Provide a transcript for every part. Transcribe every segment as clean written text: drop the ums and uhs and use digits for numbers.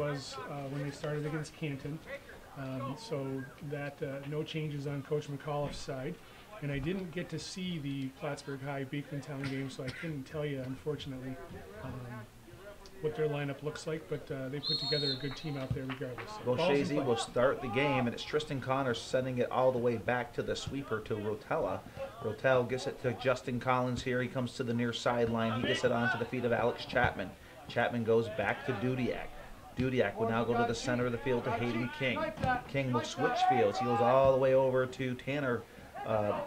was when they started against Canton. So that no changes on Coach McAuliffe's side. And I didn't get to see the Plattsburgh High Beekmantown game, so I couldn't tell you, unfortunately, what their lineup looks like, but they put together a good team out there regardless. Well, Chazy will start the game, and it's Tristan Connors sending it all the way back to the sweeper to Rotella. Rotella gets it to Justin Collins here. He comes to the near sideline. He gets it onto the feet of Alex Chapman. Chapman goes back to Dudiak. Dudiak will now go to the center of the field to Hayden King. King will switch fields. He goes all the way over to Tanner, Tanner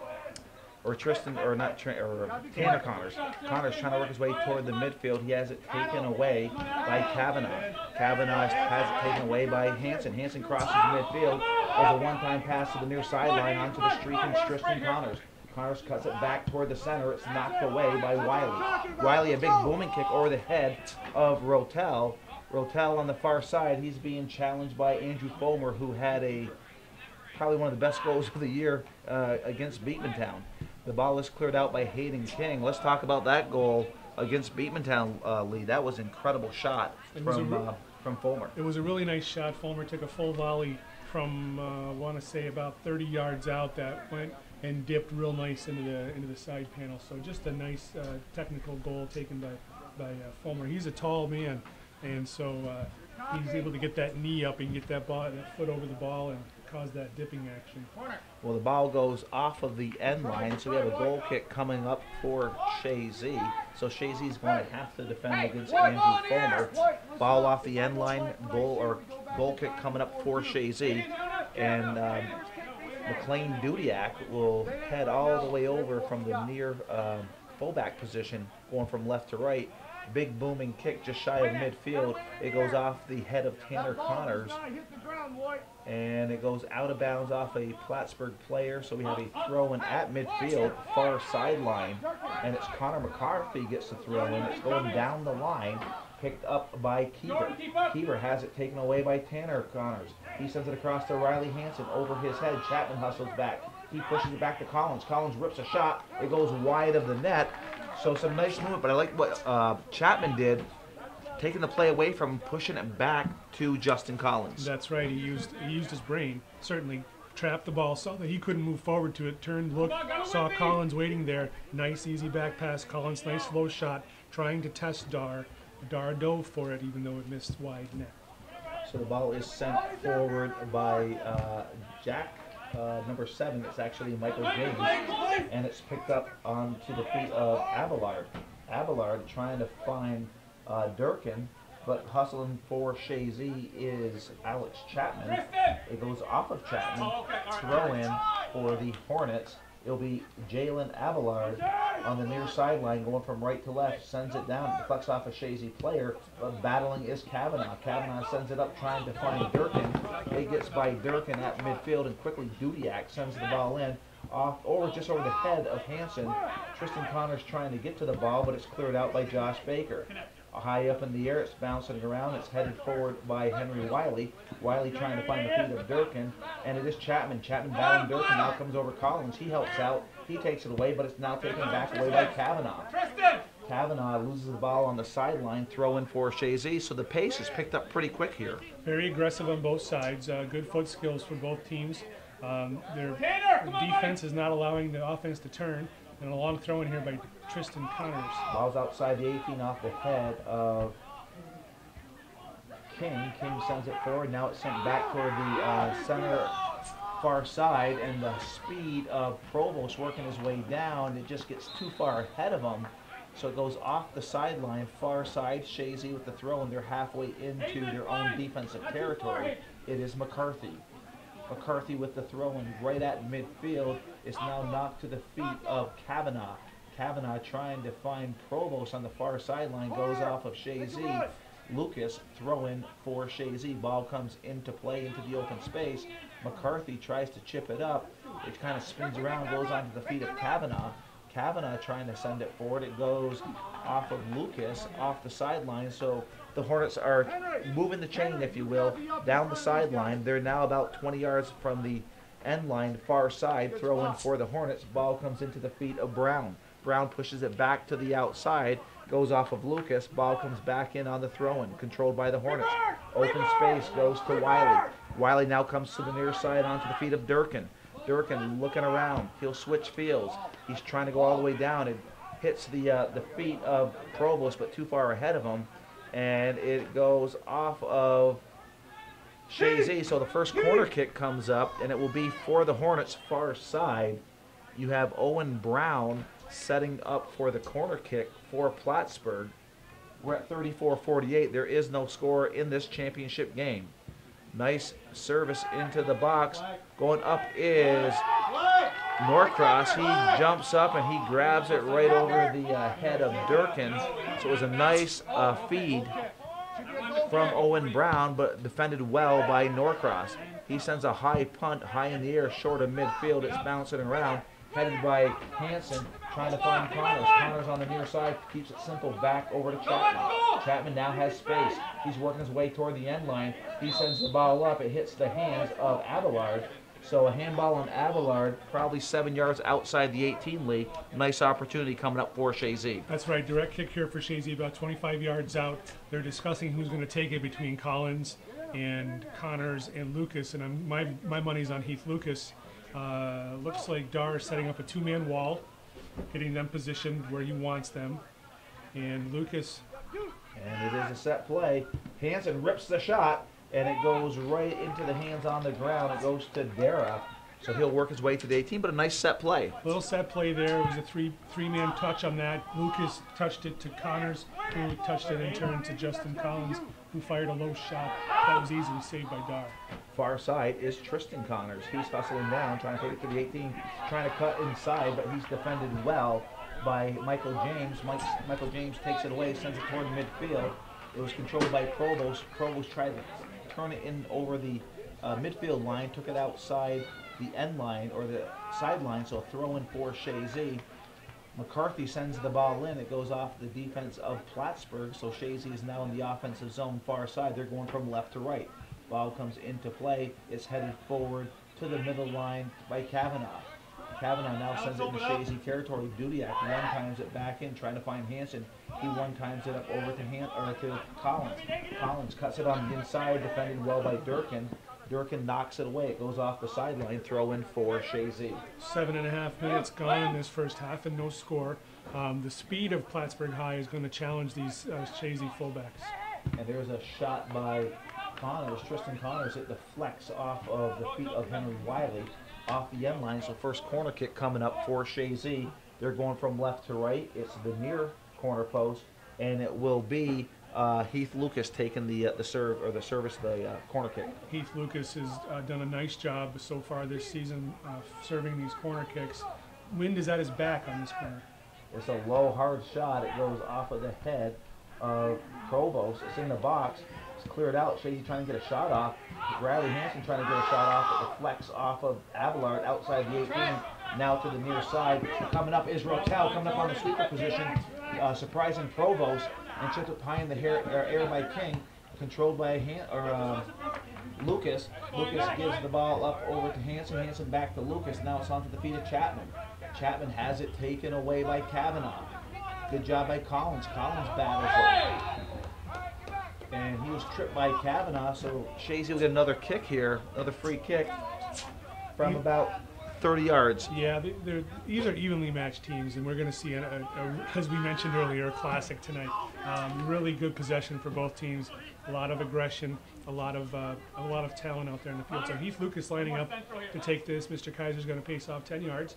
Connors. Connors trying to work his way toward the midfield. He has it taken away by Kavanaugh. Kavanaugh has it taken away by Hanson. Hanson crosses midfield. There's a one-time pass to the near sideline onto the streaking Tristan Connors. Connors cuts it back toward the center. It's knocked away by Wiley. Wiley, a big booming kick over the head of Rotell. Rotell on the far side, he's being challenged by Andrew Fulmer, who had probably one of the best goals of the year against Beekmantown. The ball is cleared out by Hayden King. Let's talk about that goal against Beekmantown, Lee. That was an incredible shot from Fulmer. It was a really nice shot. Fulmer took a full volley from, I want to say, about 30 yards out that went and dipped real nice into the side panel. So just a nice technical goal taken by Fulmer. He's a tall man, and so he's able to get that knee up and get that foot over the ball and cause that dipping action. Well, the ball goes off of the end line, so we have a goal kick coming up for Chazy. So Chazy's going to have to defend against Andrew Fulmer. Ball off the end line, goal kick coming up for Chazy, and McLean Dudiak will head all the way over from the near fullback position, going from left to right. Big booming kick just shy of midfield. It goes off the head of Tanner Connors, and it goes out of bounds off a Plattsburgh player. So we have a throw-in at midfield, far sideline, and it's Connor McCarthy gets the throw-in. It's going down the line, picked up by Keever. Keever has it taken away by Tanner Connors. He sends it across to Riley Hanson over his head. Chapman hustles back. He pushes it back to Collins. Collins rips a shot. It goes wide of the net. So some nice movement, but I like what Chapman did, taking the play away from him, pushing it back to Justin Collins. That's right. He used his brain, certainly trapped the ball, saw that he couldn't move forward to it, turned, looked, saw Collins waiting there. Nice, easy back pass. Collins, nice low shot, trying to test Dar. Dar dove for it, even though it missed wide net. So the ball is sent forward by Jack. Number 7, it's actually Michael James, and it's picked up onto the feet of Abelard. Abelard trying to find Durkin, but hustling for Chazy is Alex Chapman. It goes off of Chapman, throw in for the Hornets. It'll be Jalen Abelard on the near sideline, going from right to left, sends it down, deflects off a Chazy player, but battling is Kavanaugh. Kavanaugh sends it up, trying to find Durkin. It gets by Durkin at midfield, and quickly Dudiak sends the ball in, just over the head of Hanson. Tristan Connors trying to get to the ball, but it's cleared out by Josh Baker. High up in the air, it's bouncing around, it's headed forward by Henry Wiley. Wiley trying to find the feet of Durkin, and it is Chapman. Chapman battling Durkin, now comes over Collins. He helps out, he takes it away, but it's now taken back away by Kavanaugh. Kavanaugh loses the ball on the sideline, throw in for Chazy, so the pace is picked up pretty quick here. Very aggressive on both sides, good foot skills for both teams. Their defense is not allowing the offense to turn, and a long throw in here by Tristan Connors. Ball's outside the 18 off the head of King. King sends it forward. Now it's sent back toward the center far side, and the speed of Provost working his way down, it just gets too far ahead of him. So it goes off the sideline, far side. Chazy with the throw, and they're halfway into their own defensive territory. It is McCarthy. McCarthy with the throw-in right at midfield. It's now knocked to the feet of Kavanaugh. Kavanaugh trying to find Provost on the far sideline, goes off of Chazy. Lucas throw-in for Chazy. Ball comes into play into the open space. McCarthy tries to chip it up. It kind of spins around, goes onto the feet of Kavanaugh. Kavanaugh trying to send it forward. It goes off of Lucas, off the sideline. So the Hornets are moving the chain, if you will, down the sideline. They're now about 20 yards from the end line, far side. Throw in for the Hornets. Ball comes into the feet of Brown. Brown pushes it back to the outside. goes off of Lucas. Ball comes back in on the throw-in, controlled by the Hornets. Open space goes to Wiley. Wiley now comes to the near side onto the feet of Durkin. Durkin looking around. He'll switch fields. He's trying to go all the way down. It hits the feet of Provost, but too far ahead of him. And it goes off of Chazy. So the first corner kick comes up, and it will be for the Hornets' far side. You have Owen Brown setting up for the corner kick for Plattsburgh. We're at 34-48. There is no score in this championship game. Nice service into the box. Going up is Norcross. He jumps up and he grabs it right over the head of Durkin. So it was a nice feed from Owen Brown, but defended well by Norcross. He sends a high punt high in the air, short of midfield. It's bouncing around, headed by Hanson, trying to find Connors. Connors on the near side, keeps it simple, back over to Chapman. Chapman now has space. He's working his way toward the end line. He sends the ball up. It hits the hands of Abelard. So a handball on Abelard, probably 7 yards outside the 18 league. Nice opportunity coming up for Chazy. That's right, direct kick here for Chazy, about 25 yards out. They're discussing who's going to take it between Collins and Connors and Lucas, and my money's on Heath Lucas. Looks like Dar is setting up a two-man wall, getting them positioned where he wants them. And Lucas... And it is a set play. Hanson rips the shot, and it goes right into the hands on the ground. It goes to Dara. So he'll work his way to the 18, but a nice set play. Little set play there. It was a three-man touch on that. Lucas touched it to Connors, who touched it in turn to Justin Collins, who fired a low shot. That was easily saved by Dar. Far side is Tristan Connors. He's hustling down, trying to take it to the 18, trying to cut inside, but he's defended well by Michael James. Michael James takes it away, sends it toward midfield. It was controlled by Provost. Provost tried to turn it in over the midfield line, took it outside the end line or the sideline, so a throw in for Chazy. McCarthy sends the ball in. It goes off the defense of Plattsburgh, so Chazy is now in the offensive zone far side. They're going from left to right. Ball comes into play. It's headed forward to the middle line by Kavanaugh. Kavanaugh now sends it into Chazy territory. Dudiak one-times it back in, trying to find Hanson. He one-times it up over to Collins. Collins cuts it on the inside, defended well by Durkin. Durkin knocks it away. It goes off the sideline. Throw in for Chazy. 7.5 minutes gone in this first half and no score. The speed of Plattsburgh High is going to challenge these Chazy fullbacks. And there's a shot by Connors. Tristan Connors. It deflects off of the feet of Henry Wiley off the end line. So first corner kick coming up for Chazy. They're going from left to right. It's the near corner post, and it will be Heath Lucas taking the service, the corner kick. Heath Lucas has done a nice job so far this season serving these corner kicks. Wind is at his back on this corner. It's a low, hard shot. It goes off of the head of Provost. It's in the box. It's cleared out. Chazy trying to get a shot off. Bradley Hanson trying to get a shot off. It deflects off of Abelard outside the 18. Now to the near side. Coming up is Rotel coming up on the sweeper position. Surprising Provost. And chipped up high in the air by King. Controlled by Lucas. Lucas gives the ball up over to Hanson. Hanson back to Lucas. Now it's onto the feet of Chapman. Chapman has it taken away by Kavanaugh. Good job by Collins. Collins battles it. And he was tripped by Kavanaugh, so Chazy will get another kick here, another free kick from about 30 yards. Yeah, these are evenly matched teams, and we're going to see, as we mentioned earlier, a classic tonight. Really good possession for both teams. A lot of aggression, a lot of talent out there in the field. So Heath Lucas lining up to take this. Mr. Kaiser's going to pace off 10 yards.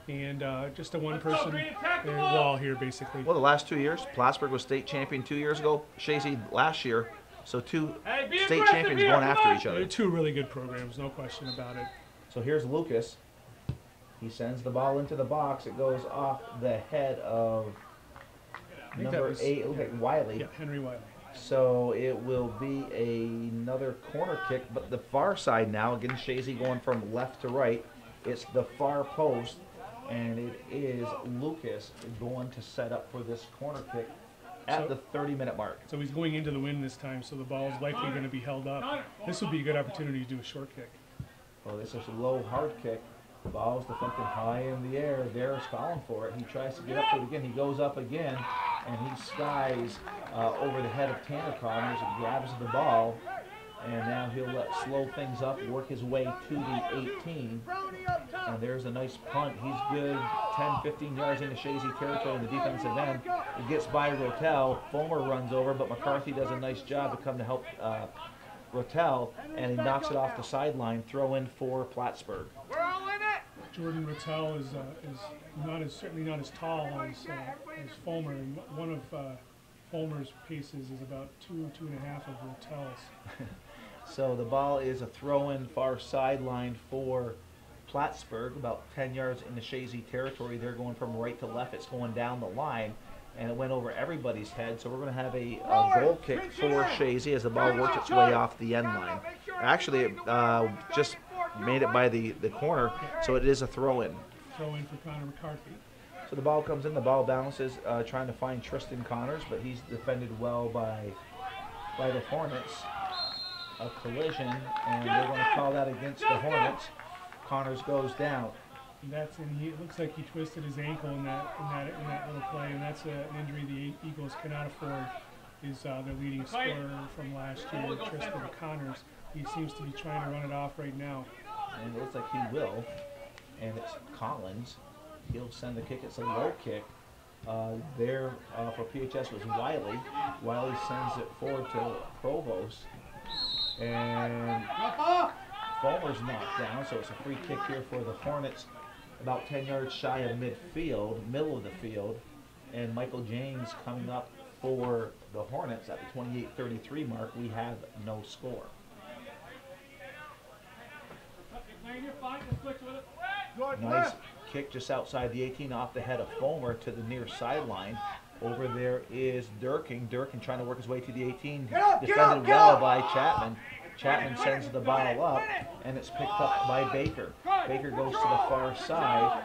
And just a one-person wall here, basically. Well, the last 2 years, Plattsburgh was state champion 2 years ago. Chazy last year, so two state champions going after each other. They're two really good programs, no question about it. So here's Lucas. He sends the ball into the box. It goes off the head of number 8, it looks like Wiley. Yeah, Henry Wiley. So it will be another corner kick, but the far side now. Again, Chazy going from left to right. It's the far post. And it is Lucas going to set up for this corner kick at the 30-minute mark. So he's going into the wind this time, so the ball is likely going to be held up. This would be a good opportunity to do a short kick. Well, this is a low, hard kick. The ball is deflected high in the air. There's falling for it. He tries to get up to it again. He goes up again. and he skies over the head of Tanner Connors and grabs the ball, and now he'll slow things up, work his way to the 18, and there's a nice punt. He's good 10, 15 yards into Chazy territory in the defensive end. He gets by Rotel. Fulmer runs over, but McCarthy does a nice job to come to help Rotel, and he knocks it off the sideline. Throw in for Plattsburgh. Jordan Rotel is certainly not as tall as Fulmer, and one of Fulmer's paces is about 2.5 of Rotel's. So the ball is a throw-in far sideline for Plattsburgh, about 10 yards into Chazy territory. They're going from right to left. It's going down the line, and it went over everybody's head. So we're going to have a goal kick for Chazy as the ball works its way off the end line. Actually, it just made it by the corner, so it is a throw-in. Throw-in for Connor McCarthy. So the ball comes in, the ball bounces, trying to find Tristan Connors, but he's defended well by the Hornets. A collision, and they're going to call that against the Hornets. Connors goes down. And it looks like he twisted his ankle in that little play, and that's an injury the Eagles cannot afford. Is their leading scorer from last year, Tristan Connors. He seems to be trying to run it off right now. And it looks like he will. And it's Collins. He'll send the kick. It's a low kick. There for PHS was Wiley. Wiley sends it forward to Provost. And Fulmer's knocked down, so it's a free kick here for the Hornets, about 10 yards shy of midfield, middle of the field. And Michael James coming up for the Hornets at the 28-33 mark. We have no score. Nice kick just outside the 18 off the head of Fulmer to the near sideline. Over there is Durkin. Durkin trying to work his way to the 18. Defended well by Chapman. Chapman sends the ball up, and it's picked up by Baker. Baker goes to the far side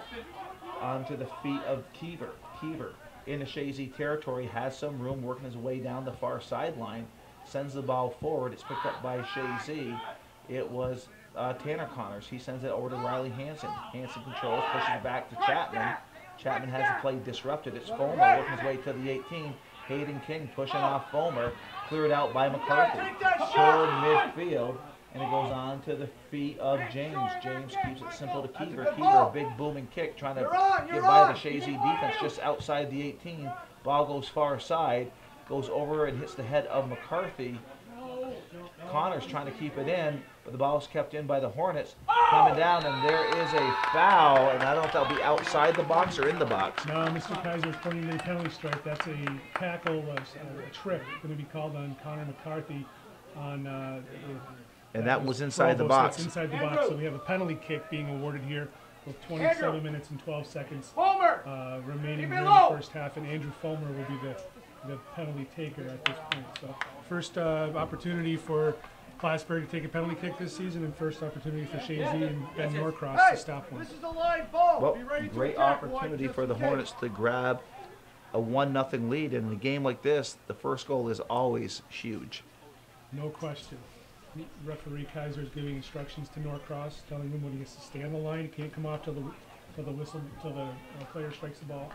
onto the feet of Keever. Keever into Chazy territory, has some room, working his way down the far sideline. Sends the ball forward. It's picked up by Chazy. It was Tanner Connors. He sends it over to Riley Hansen. Hansen controls, pushes it back to Chapman. Chapman has the play disrupted. It's Fulmer working his way to the 18. Hayden King pushing off Fulmer. Cleared out by McCarthy. Toward midfield. And it goes on to the feet of James. James keeps it simple to Keever. Keever, a big booming kick, trying to get by the Chazy defense just outside the 18. Ball goes far side. Goes over and hits the head of McCarthy. Connors trying to keep it in, but the ball is kept in by the Hornets. Coming down, and there is a foul, and I don't know if that'll be outside the box or in the box. No, Mr. Kaiser's pointing to the penalty strike. That's a tackle, a trick, going to be called on Connor McCarthy on. And that was inside the box. So inside the box, so we have a penalty kick being awarded here with 27 minutes and 12 seconds remaining here in the first half, and Andrew Fulmer will be the penalty taker at this point. So first opportunity for Plattsburgh to take a penalty kick this season, and first opportunity for Chazy and Ben Norcross to stop one. Well, great opportunity for the Hornets to grab a 1-0 lead. In a game like this, the first goal is always huge. No question. Referee Kaiser is giving instructions to Norcross, telling him when he has to stay on the line. He can't come off till the whistle, till the player strikes the ball.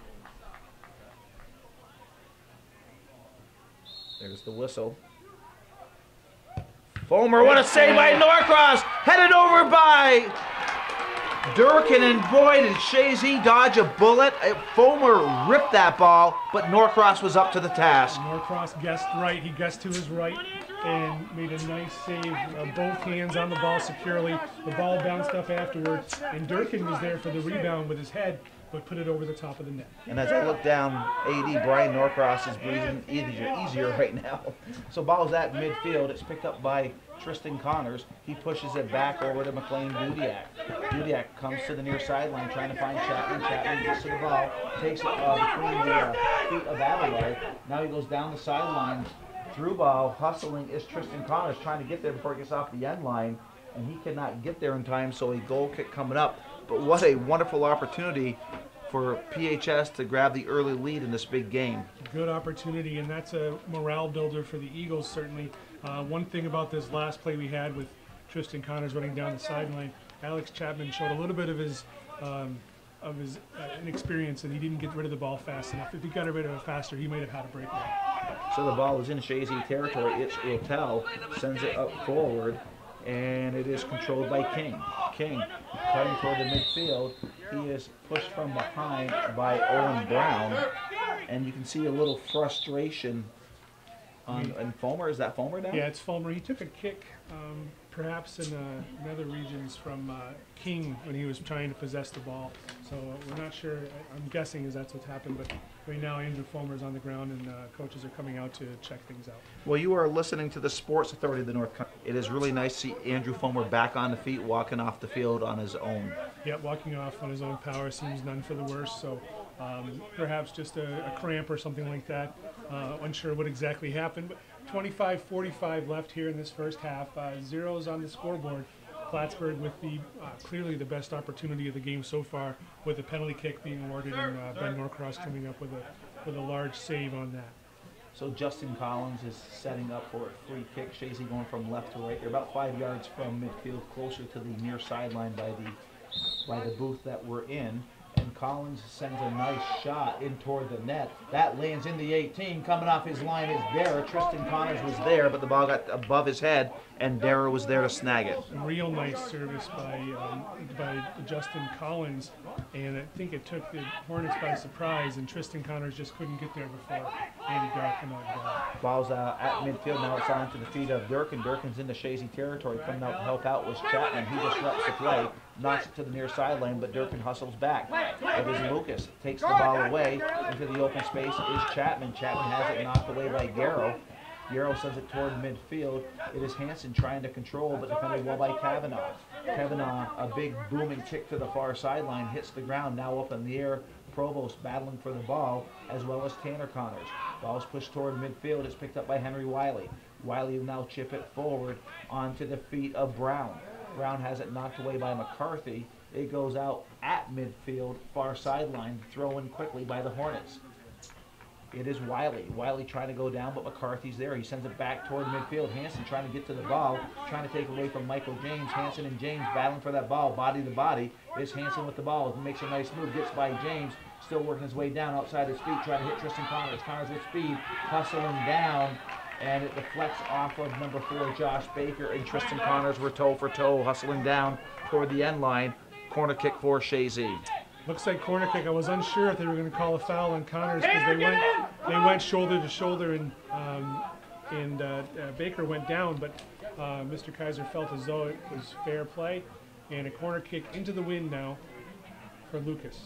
There's the whistle. Fulmer, what a save by Norcross! Headed over by Durkin, and boy, did Chazy dodge a bullet. Fulmer ripped that ball, but Norcross was up to the task. Norcross guessed right. He guessed to his right and made a nice save. Both hands on the ball securely. The ball bounced up afterwards, and Durkin was there for the rebound with his head, but put it over the top of the net. And as I look down, AD Brian Norcross is breathing easier right now. So ball's at midfield. It's picked up by Tristan Connors. He pushes it back over to McLean Dudiak. Dudiak comes to the near sideline trying to find Chapman. Chapman gets to the ball, takes it between the feet of Abelard. Now he goes down the sideline. Through ball, hustling is Tristan Connors, trying to get there before it gets off the end line, and he cannot get there in time, so a goal kick coming up. But what a wonderful opportunity for PHS to grab the early lead in this big game. Good opportunity, and that's a morale builder for the Eagles, certainly. One thing about this last play we had with Tristan Connors running down the sideline, Alex Chapman showed a little bit of his his inexperience, and he didn't get rid of the ball fast enough. If he got rid of it faster, he might have had a breakaway. So the ball is in Chazy territory. It's Littell, sends it up forward, and it is controlled by King. King cutting toward the midfield. He is pushed from behind by Owen Brown, and you can see a little frustration on Fulmer. Is that Fulmer down? Yeah, it's Fulmer. He took a kick, perhaps in other regions from King when he was trying to possess the ball. So we're not sure. I'm guessing that's what's happened, but right now Andrew Fulmer's on the ground, and coaches are coming out to check things out. Well, you are listening to the Sports Authority of the North Country. It is really nice to see Andrew Fulmer back on the feet, walking off the field on his own. Yeah, walking off on his own power seems none for the worse. So perhaps just a cramp or something like that. Unsure what exactly happened, but 25-45 left here in this first half. Zeros on the scoreboard. Plattsburgh with the clearly the best opportunity of the game so far, with a penalty kick being awarded, and Ben Norcross coming up with a large save on that. So Justin Collins is setting up for a free kick. Chazy going from left to right. They're about 5 yards from midfield, closer to the near sideline by the booth that we're in. And Collins sends a nice shot in toward the net. That lands in the 18. Coming off his line is Dara. Tristan Connors was there, but the ball got above his head, and Dara was there to snag it. Real nice service by Justin Collins, and I think it took the Hornets by surprise, and Tristan Connors just couldn't get there before Andy Dara came out. Ball's at midfield now. It's on to the feet of Durkin. Durkin's into Chazy territory. Coming out to help out was Chapman. He disrupts the play, knocks it to the near sideline, but Durkin hustles back. It is Lucas. Takes the ball away into the open space. Is Chapman. Chapman has it knocked away by Garrow. Garrow sends it toward midfield. It is Hanson trying to control, but defended well by Kavanaugh. Kavanaugh, a big booming kick to the far sideline, hits the ground, now up in the air. Provost battling for the ball, as well as Tanner Connors. Ball is pushed toward midfield. It's picked up by Henry Wiley. Wiley will now chip it forward onto the feet of Brown. Brown has it knocked away by McCarthy. It goes out at midfield, far sideline, thrown quickly by the Hornets. It is Wiley. Wiley trying to go down, but McCarthy's there. He sends it back toward midfield. Hanson trying to get to the ball, trying to take away from Michael James. Hanson and James battling for that ball, body to body. It's Hanson with the ball. He makes a nice move, gets by James, still working his way down outside his feet, trying to hit Tristan Connors. Connors with speed, hustling down, and it deflects off of number 4, Josh Baker, and Tristan Connors were toe for toe, hustling down toward the end line. Corner kick for Chazy. Looks like corner kick. I was unsure if they were going to call a foul on Connors, because they went shoulder to shoulder, and Baker went down, but Mr. Kaiser felt as though it was fair play, and a corner kick into the wind now for Lucas.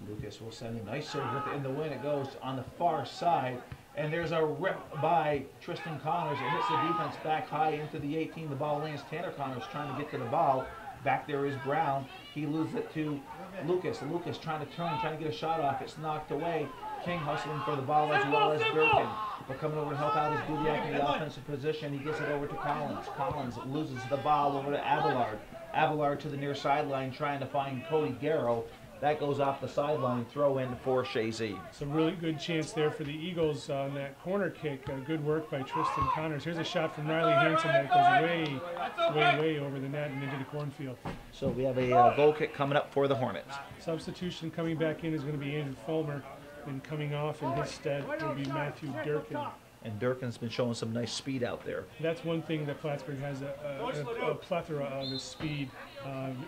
Lucas will send a nice serve in the wind. It goes on the far side, and there's a rip by Tristan Connors. It hits the defense back high into the 18. The ball lands. Tanner Connors trying to get to the ball. Back there is Brown. He loses it to Lucas. Lucas trying to turn, trying to get a shot off. It's knocked away. King hustling for the ball, as well as Durkin. But coming over to help out is Dudiak in the offensive position. He gets it over to Collins. Collins loses the ball over to Abelard. Abelard to the near sideline, trying to find Cody Garrow. That goes off the sideline, throw in for Chazy. Some really good chance there for the Eagles on that corner kick. Good work by Tristan Connors. Here's a shot from Riley Hanson that goes way over the net and into the cornfield. So we have a goal kick coming up for the Hornets. Substitution coming back in is going to be Andrew Fulmer, and coming off in his stead will be Matthew Durkin. And Durkin's been showing some nice speed out there. That's one thing that Plattsburgh has a plethora of, is speed,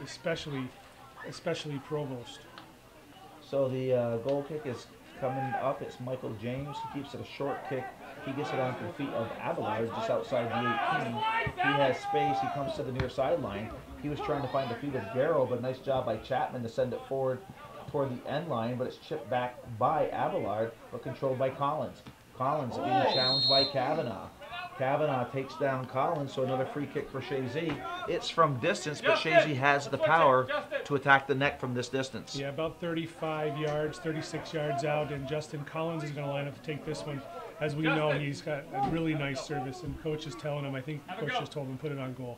especially Provost. So the goal kick is coming up. It's Michael James. He keeps it a short kick. He gets it onto the feet of Abelard just outside the 18. He has space. He comes to the near sideline. He was trying to find the feet of Garrow, but nice job by Chapman to send it forward toward the end line, but it's chipped back by Abelard, but controlled by Collins. Collins being challenged by Kavanaugh. Kavanaugh takes down Collins, so another free kick for Chazy. It's from distance, but Chazy has the power to attack the net from this distance. Yeah, about 35 yards, 36 yards out, and Justin Collins is going to line up to take this one. As we know, he's got a really nice service, and coach is telling him, I think coach just told him, put it on goal.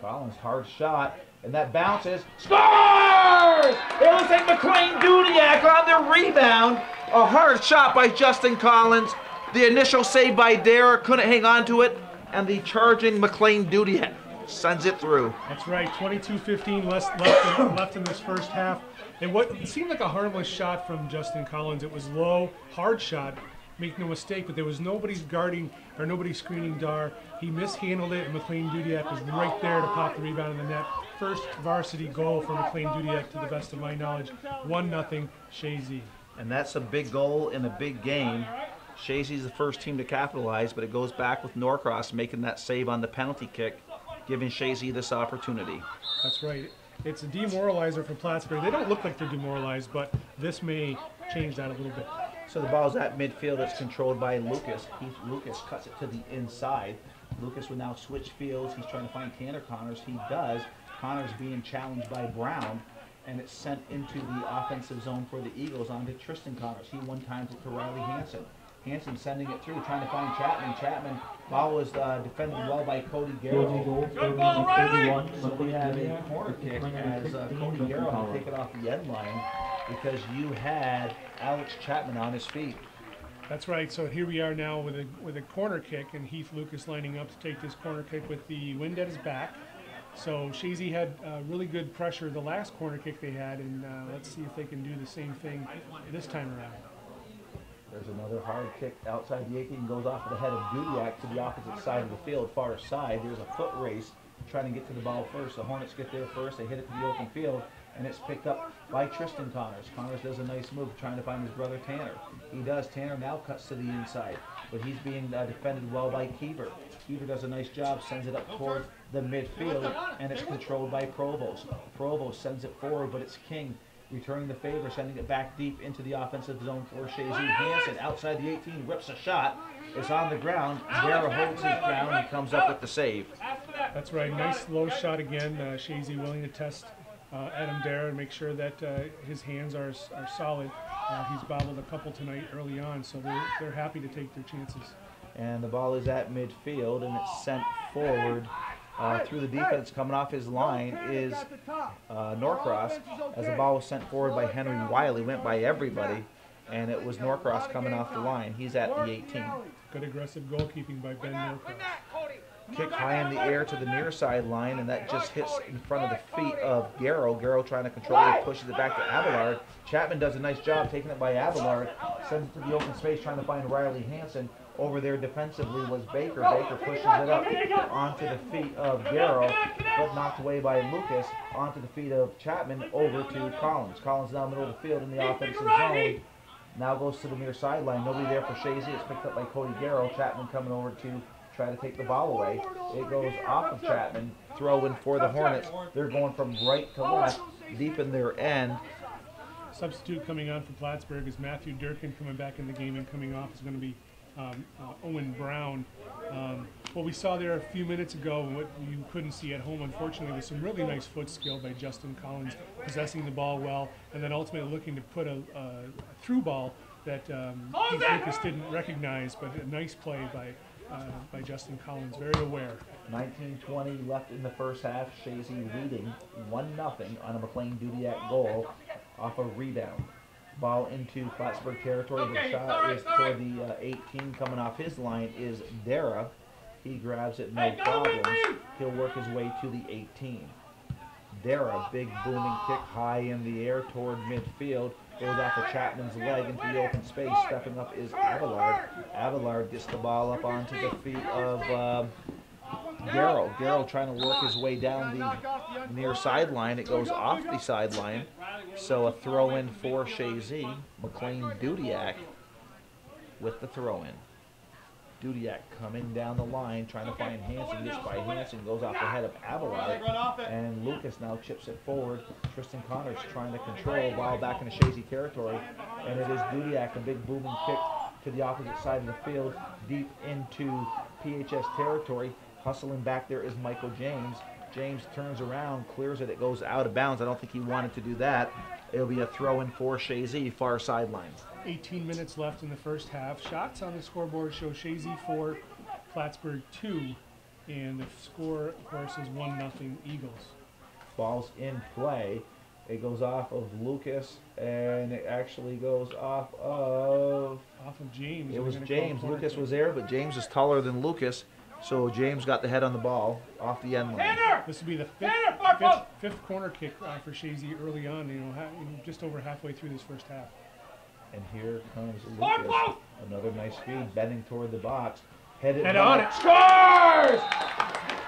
Collins, hard shot, and that bounces. Scores! It looks like McLean Dudiak on the rebound. A hard shot by Justin Collins. The initial save by Dare couldn't hang on to it, and the charging McLean Dudiak sends it through. That's right, 22-15 left in this first half. And what seemed like a harmless shot from Justin Collins, it was low, hard shot, make no mistake, but there was nobody's guarding or nobody screening Dar. He mishandled it, and McLean Dudiak was right there to pop the rebound in the net. First varsity goal for McLean Dudiak, to the best of my knowledge. 1-0 Chazy. And that's a big goal in a big game. Chazy's the first team to capitalize, but it goes back with Norcross making that save on the penalty kick, giving Chazy this opportunity. That's right. It's a demoralizer for Plattsburgh. They don't look like they're demoralized, but this may change that a little bit. So the ball's at midfield. It's controlled by Lucas. Lucas cuts it to the inside. Lucas would now switch fields. He's trying to find Tanner Connors. He does. Connors being challenged by Brown, and it's sent into the offensive zone for the Eagles onto Tristan Connors. He one-times it to Riley Hansen. Hansen sending it through, trying to find Chapman. Chapman, ball was defended well by Cody Garrow. Good ball, Riley! So we have a corner kick as Cody Garrow had to take it off the end line because you had Alex Chapman on his feet. That's right. So here we are now with a corner kick, and Heath Lucas lining up to take this corner kick with the wind at his back. So Chazy had really good pressure the last corner kick they had, and let's see if they can do the same thing this time around. There's another hard kick outside the 18, goes off the head of Dudiak to the opposite side of the field, far side. There's a foot race trying to get to the ball first. The Hornets get there first. They hit it to the open field, and it's picked up by Tristan Connors. Connors does a nice move trying to find his brother Tanner. He does. Tanner now cuts to the inside, but he's being defended well by Keever. Keever does a nice job, sends it up towards the midfield, and it's controlled by Provost. Provost sends it forward, but it's King returning the favor, sending it back deep into the offensive zone for Chazy. Hansen outside the 18, whips a shot. It's on the ground. Garrow holds his ground and comes up with the save. That's right. Nice low shot again. Chazy willing to test Adam Dare and make sure that his hands are solid. He's bobbled a couple tonight early on, so they're happy to take their chances. And the ball is at midfield, and it's sent forward. Through the defense coming off his line is Norcross, as the ball was sent forward by Henry Wiley, went by everybody, and it was Norcross coming off the line. He's at the 18. Good aggressive goalkeeping by Ben Norcross. Kick high in the air to the near sideline, and that just hits in front of the feet of Garrow. Garrow trying to control it, pushes it back to Abelard. Chapman does a nice job taking it by Abelard, sends it to the open space trying to find Riley Hansen. Over there defensively was Baker. Baker pushes it up onto the feet of Garrow, but knocked away by Lucas, onto the feet of Chapman, over to Collins. Collins down the middle of the field in the offensive zone. Now goes to the near sideline. Nobody there for Chazy. It's picked up by Cody Garrow. Chapman coming over to try to take the ball away. It goes off of Chapman. Throw in for the Hornets. They're going from right to left, deep in their end. Substitute coming on for Plattsburgh is Matthew Durkin coming back in the game, and coming off is going to be Owen Brown. What we saw there a few minutes ago, and what you couldn't see at home, unfortunately, was some really nice foot skill by Justin Collins, possessing the ball well, and then ultimately looking to put a through ball that Heath Lucas didn't recognize, but a nice play by Justin Collins, very aware. 19:20 left in the first half. Chazy leading 1-0 on a McLean Dudiak goal off a rebound. Ball into Plattsburgh territory. The shot is for the 18. Coming off his line is Dara. He grabs it, no problems. He'll work his way to the 18. Dara, big booming kick high in the air toward midfield. Goes off of Chapman's leg into the open space. Stepping up is Abelard. Abelard gets the ball up onto the feet of Garrow. Garrow trying to work his way down the near sideline. It goes off the sideline. So a throw in for Chazy. McLean Dudiak with the throw in. Dudiak coming down the line, trying to find Hansen. Gets by Hansen, goes off the head of Abelard. And Lucas now chips it forward. Tristan Connors trying to control while back into Chazy territory. And it is Dudiak, a big booming kick to the opposite side of the field, deep into PHS territory. Hustling back there is Michael James. James turns around, clears it. It goes out of bounds. I don't think he wanted to do that. It'll be a throw in for Chazy, far sideline. 18 minutes left in the first half. Shots on the scoreboard show Chazy 4, Plattsburgh 2, and the score, of course, is 1-0 Eagles. Ball's in play. It goes off of Lucas, and it actually goes off of James. It was James. Lucas was there, but James is taller than Lucas. So James got the head on the ball off the end line. This will be the fifth corner kick for Chazy early on, just over halfway through this first half. And here comes Lucas. Another nice feed, bending toward the box. Head on it. Scores!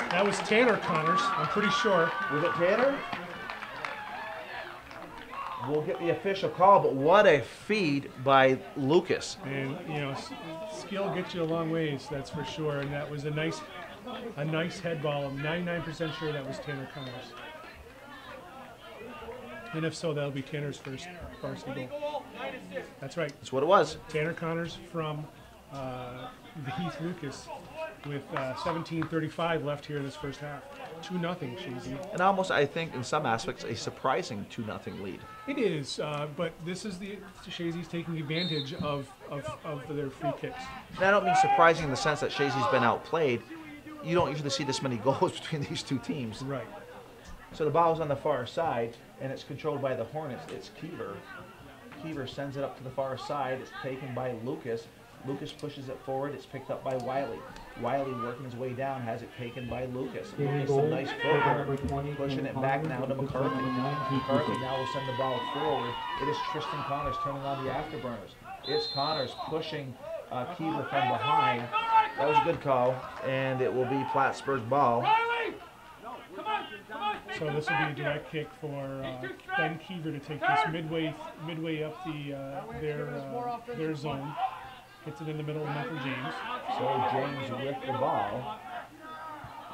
That was Tanner Connors, I'm pretty sure. Was it Tanner? We'll get the official call, but what a feed by Lucas. And skill gets you a long ways, that's for sure. And that was a nice head ball. I'm 99% sure that was Tanner Connors. And if so, that'll be Tanner's first varsity goal. That's right. That's what it was. Tanner Connors from the Heath Lucas with 17:35 left here in this first half. 2-0 Chazy. And almost, I think, in some aspects, a surprising 2-0 lead. It is, but this is Chazy's taking advantage of their free kicks. And I don't mean surprising in the sense that Chazy's been outplayed. You don't usually see this many goals between these two teams. Right. So the ball's on the far side, and it's controlled by the Hornets. It's Keever. Keever sends it up to the far side. It's taken by Lucas. Lucas pushes it forward. It's picked up by Wiley. Wiley working his way down, has it taken by Lucas. Lucas, a nice footwork, pushing it back now to McCarthy. McCarthy now will send the ball forward. It is Tristan Connors turning on the afterburners. It's Connors pushing Keever from behind. That was a good call, and it will be Plattsburgh's ball. So this will be a direct kick for Ben Keever to take this midway up their zone. Hits it in the middle of Michael James. So James with the ball.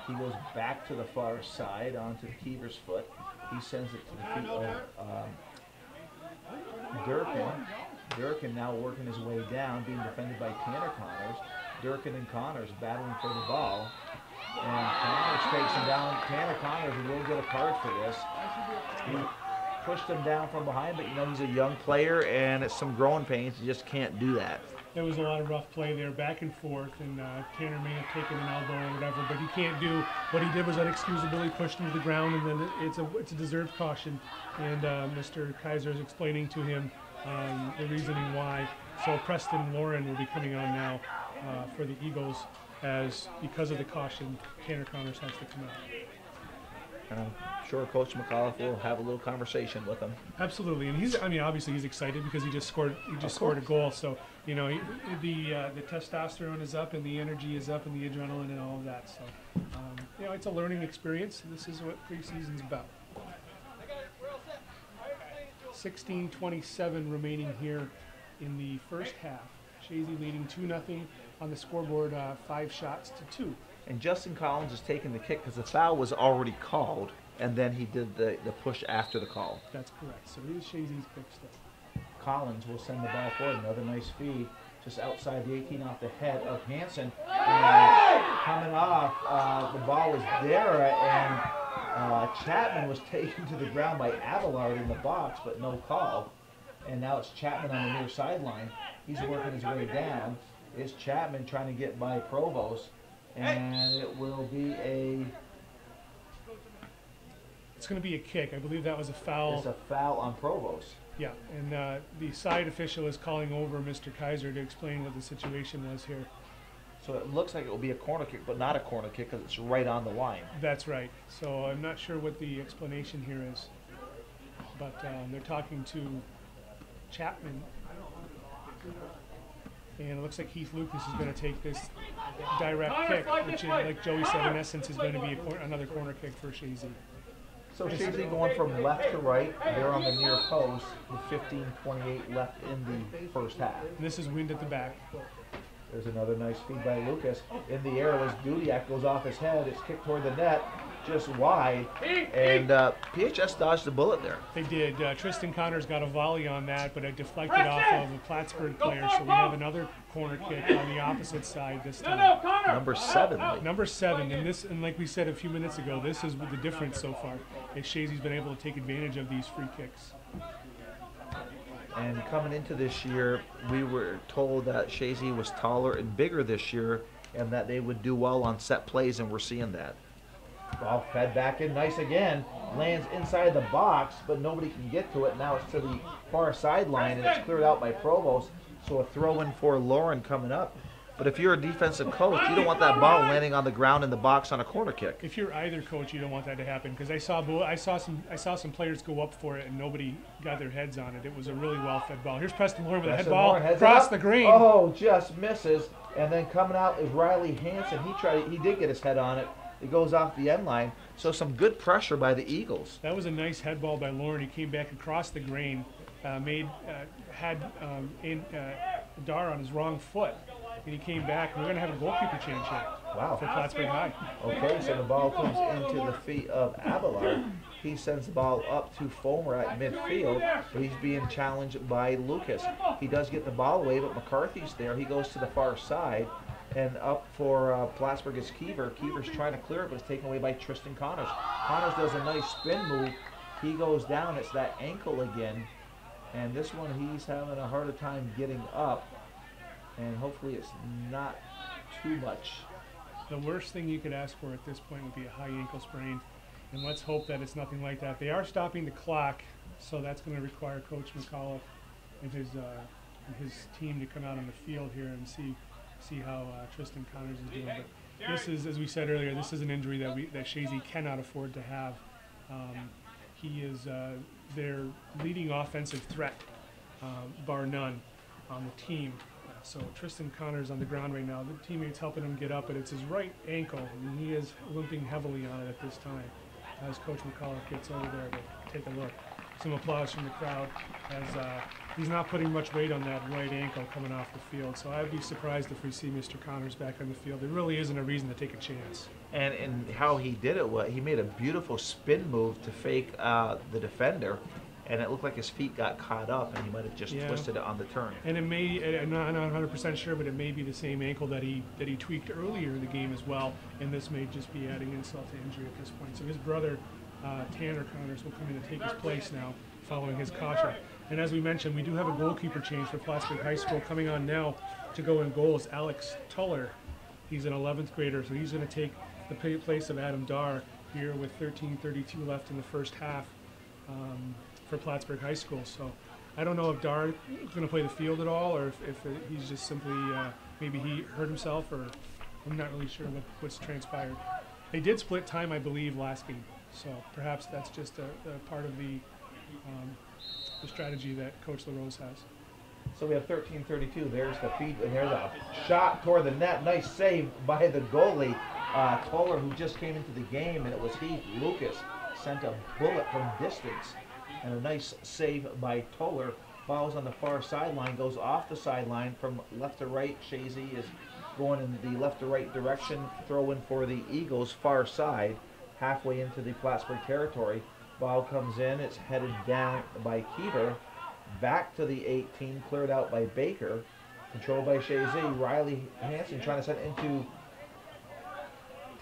He goes back to the far side onto Keever's foot. He sends it to the feet of Durkin. Durkin now working his way down, being defended by Tanner Connors. Durkin and Connors battling for the ball. And Connors takes him down. Tanner Connors will get a card for this. He pushed him down from behind, but he's a young player and it's some growing pains. You just can't do that. There was a lot of rough play there, back and forth, and Tanner may have taken an elbow or whatever, but he can't do what he did was unexcusable. He pushed him to the ground, and then it's a deserved caution. And Mr. Kaiser is explaining to him the reasoning why. So Preston Lauren will be coming on now for the Eagles, as because of the caution, Tanner Connors has to come out. I'm sure Coach McAuliffe will have a little conversation with him. Absolutely, and obviously he's excited because he just scored a goal. So the testosterone is up and the energy is up and the adrenaline and all of that. So it's a learning experience. This is what preseason's about. 16:27 remaining here in the first half. Chazy leading 2-0 on the scoreboard, 5 shots to 2. And Justin Collins is taking the kick because the foul was already called, and then he did the push after the call. That's correct. So here's Chazy's pick still. Collins will send the ball forward. Another nice feed just outside the 18 off the head of Hansen. Coming off, the ball was there, and Chapman was taken to the ground by Abelard in the box, but no call. And now it's Chapman on the near sideline. He's working his way down. It's Chapman trying to get by Provost. And it will be It's going to be a kick. I believe that was a foul. It's a foul on Provost. Yeah, and the side official is calling over Mr. Kaiser to explain what the situation was here. So it looks like it will be a corner kick, but not a corner kick because it's right on the line. That's right. So I'm not sure what the explanation here is, but they're talking to Chapman. And it looks like Heath Lucas is going to take this direct kick, which, like Joey said, in essence is going to be another corner kick for Chazy. So Chazy going from left to right. They're on the near post with 15:28 left in the first half. And this is wind at the back. There's another nice feed by Lucas. In the air was Dudiak, goes off his head. It's kicked toward the net, just wide. And PHS dodged the bullet there. They did. Tristan Connors got a volley on that, but it deflected off of a Plattsburgh player. So we have another corner kick on the opposite side this time. Number 7. Number 7. And like we said a few minutes ago, this is the difference so far. Is Chazy's been able to take advantage of these free kicks. And coming into this year, we were told that Chazy was taller and bigger this year and that they would do well on set plays, and we're seeing that. Ball fed back in nice again. Lands inside the box, but nobody can get to it. Now it's to the far sideline, and it's cleared out by Provost. So a throw in for Lauren coming up. But if you're a defensive coach, you don't want that ball landing on the ground in the box on a corner kick. If you're either coach, you don't want that to happen, because I saw some players go up for it and nobody got their heads on it. It was a really well-fed ball. Here's Preston Lauren with a head ball across the green. Oh, just misses. And then coming out is Riley Hansen. He did get his head on it. It goes off the end line. So some good pressure by the Eagles. That was a nice head ball by Lauren. He came back across the grain, had Dar on his wrong foot, and he came back. We're going to have a goalkeeper change here. Wow. For Plattsburgh High. Okay, so the ball comes into the feet of Abelard. He sends the ball up to Fulmer at midfield, but he's being challenged by Lucas. He does get the ball away, but McCarthy's there. He goes to the far side, and up for Plattsburgh is Keever. Keever's trying to clear it, but it's taken away by Tristan Connors. Connors does a nice spin move. He goes down. It's that ankle again, and this one he's having a harder time getting up, and hopefully it's not too much. The worst thing you could ask for at this point would be a high ankle sprain, and let's hope that it's nothing like that. They are stopping the clock, so that's going to require Coach McAuliffe and his team to come out on the field here and see how Tristan Connors is doing. But this is, as we said earlier, this is an injury that Chazy cannot afford to have. He is their leading offensive threat, bar none, on the team. So Tristan Connors on the ground right now. The teammate's helping him get up, but it's his right ankle, and he is limping heavily on it at this time as Coach McAuliffe gets over there to take a look. Some applause from the crowd as he's not putting much weight on that right ankle coming off the field. So I'd be surprised if we see Mr. Connors back on the field. There really isn't a reason to take a chance. And how he did it, he made a beautiful spin move to fake the defender, and it looked like his feet got caught up, and he might have just twisted it on the turn. And it may, I'm not 100% sure, but it may be the same ankle that he tweaked earlier in the game as well, and this may just be adding insult to injury at this point. So his brother, Tanner Connors, will come in and take his place now, following his caution. And as we mentioned, we do have a goalkeeper change for Plattsburgh High School. Coming on now to go in goal is Alex Tuller. He's an 11th grader, so he's going to take the place of Adam Dar here with 13:32 left in the first half for Plattsburgh High School. So I don't know if Dar is going to play the field at all, or if he's just simply, maybe he hurt himself, or I'm not really sure what's transpired. They did split time, I believe, last game. So perhaps that's just a part of the strategy that Coach LaRose has. So we have 13:32. There's the feed, and there's a shot toward the net. Nice save by the goalie, Toller, who just came into the game, and it was Heath Lucas. Sent a bullet from distance, and a nice save by Toller. Ball's on the far sideline, goes off the sideline from left to right. Chazy is going in the left to right direction, throwing for the Eagles far side, halfway into the Plattsburgh territory. Ball comes in, it's headed down by Keever, back to the 18, cleared out by Baker, controlled by Chazy. Riley Hansen trying to send it into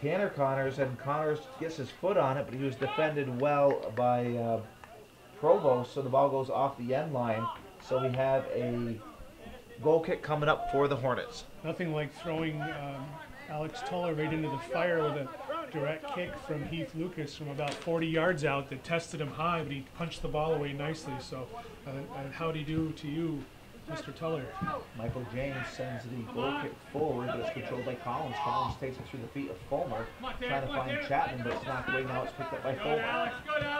Tanner Connors, and Connors gets his foot on it, but he was defended well by Provost, so the ball goes off the end line. So we have a goal kick coming up for the Hornets. Nothing like throwing Alex Tuller right into the fire with a direct kick from Heath Lucas from about 40 yards out that tested him high, but he punched the ball away nicely. So howdy do to you, Mr. Tuller. Michael James sends the goal kick forward, but it's controlled by Collins. Collins takes it through the feet of Fulmer, trying to find Chapman, but it's knocked away. Now it's picked up by Fulmer.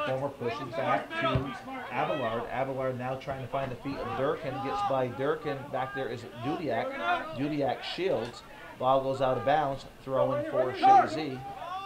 Fulmer pushes back to Abelard. Abelard now trying to find the feet of Durkin, gets by Durkin. Back there is Dudiak. Dudiak shields. Ball goes out of bounds, throwing for Chazy.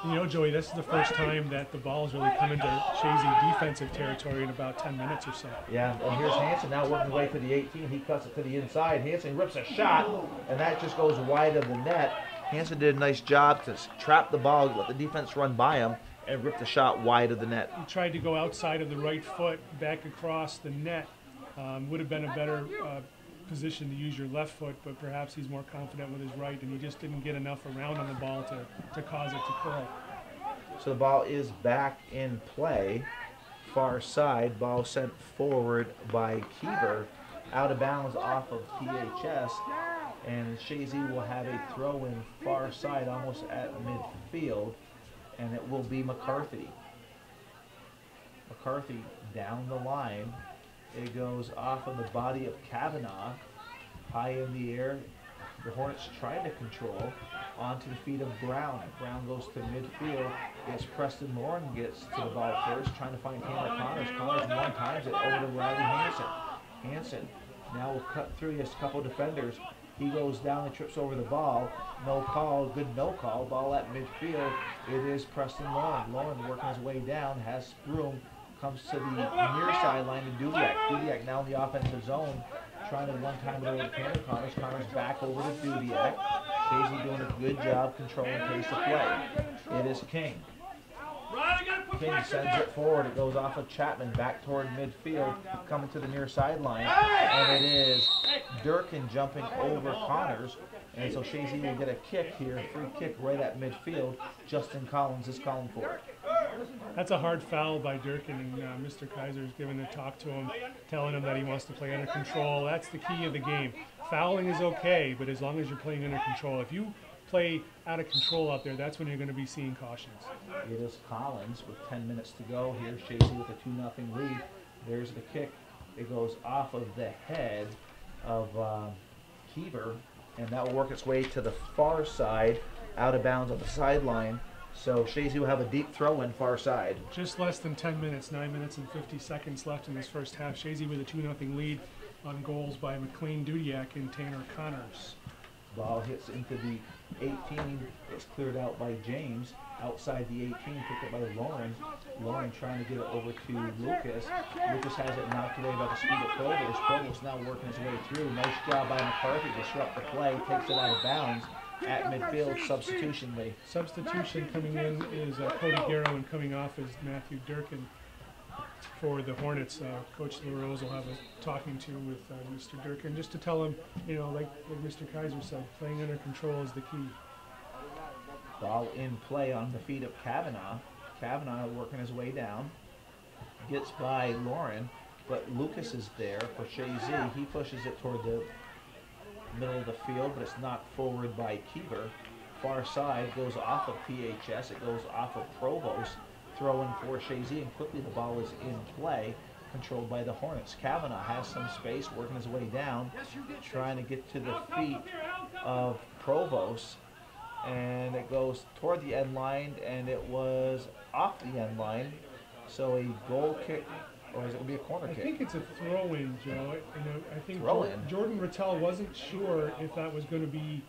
You know, Joey, this is the first time that the ball's really come into Chazy defensive territory in about 10 minutes or so. Yeah, and here's Hansen now working away to the 18. He cuts it to the inside. Hansen rips a shot, and that just goes wide of the net. Hansen did a nice job to trap the ball, let the defense run by him, and rip the shot wide of the net. He tried to go outside of the right foot, back across the net. Would have been a better position to use your left foot, but perhaps he's more confident with his right, and he just didn't get enough around on the ball to cause it to curl. So the ball is back in play. Far side, ball sent forward by Keever, out of bounds off of THS, and Chazy will have a throw in far side almost at midfield, and it will be McCarthy. McCarthy down the line. It goes off of the body of Kavanaugh, high in the air. The Hornets trying to control onto the feet of Brown. Brown goes to midfield. It's Preston Lauren gets to the ball first, trying to find Tanner Connors. Connors one times it over to Riley Hansen. Hansen now will cut through. He has a couple defenders. He goes down and trips over the ball. No call, good no call. Ball at midfield. It is Preston Lauren. Lauren working his way down, has room, comes to the near sideline to Dudiak. Dudiak now in the offensive zone, trying to one time it over to Tanner Connors. Connors back over to Dudiak. Chazy doing a good job controlling pace of play. It is King. King sends it forward. It goes off of Chapman back toward midfield, coming to the near sideline. And it is Durkin jumping over Connors. And so Chazy will get a kick here, a free kick right at midfield. Justin Collins is calling for it. That's a hard foul by Durkin, and Mr. Kaiser's giving a talk to him, telling him that he wants to play under control. That's the key of the game. Fouling is okay, but as long as you're playing under control. If you play out of control out there, that's when you're going to be seeing cautions. It is Collins with 10 minutes to go here. Chazy with a 2-0 lead. There's the kick. It goes off of the head of Keever, and that will work its way to the far side, out of bounds on the sideline. So Chazy will have a deep throw in far side. Just less than 10 minutes, 9 minutes and 50 seconds left in this first half. Chazy with a 2-0 lead on goals by McLean Dudiak and Tanner Connors. Ball hits into the 18. It's cleared out by James. Outside the 18, picked up by Lauren. Lauren trying to get it over to Lucas. Lucas has it knocked away by the speed of Provost. Provost now working his way through. Nice job by McCarthy to disrupt the play. Takes it out of bounds at midfield. Substitution, Lee. Substitution coming in is Cody Garrow, and coming off is Matthew Durkin for the Hornets. Coach LaRose will have a talking to with Mr. Durkin, just to tell him, you know, like Mr. Kaiser said, playing under control is the key. Ball in play on the feet of Kavanaugh. Kavanaugh working his way down. Gets by Lauren, but Lucas is there for Chazy. He pushes it toward the middle of the field, but it's knocked forward by Keever. Far side goes off of PHS. It goes off of Provost. Throw in for Chazy, and quickly the ball is in play, controlled by the Hornets. Kavanaugh has some space, working his way down, trying to get to the feet of Provost. And it goes toward the end line, and it was off the end line. So a goal kick, or is it going to be a corner kick? I think it's a throw-in, Joe. I think Throw-in. Jordan Rattel wasn't sure if that was going to be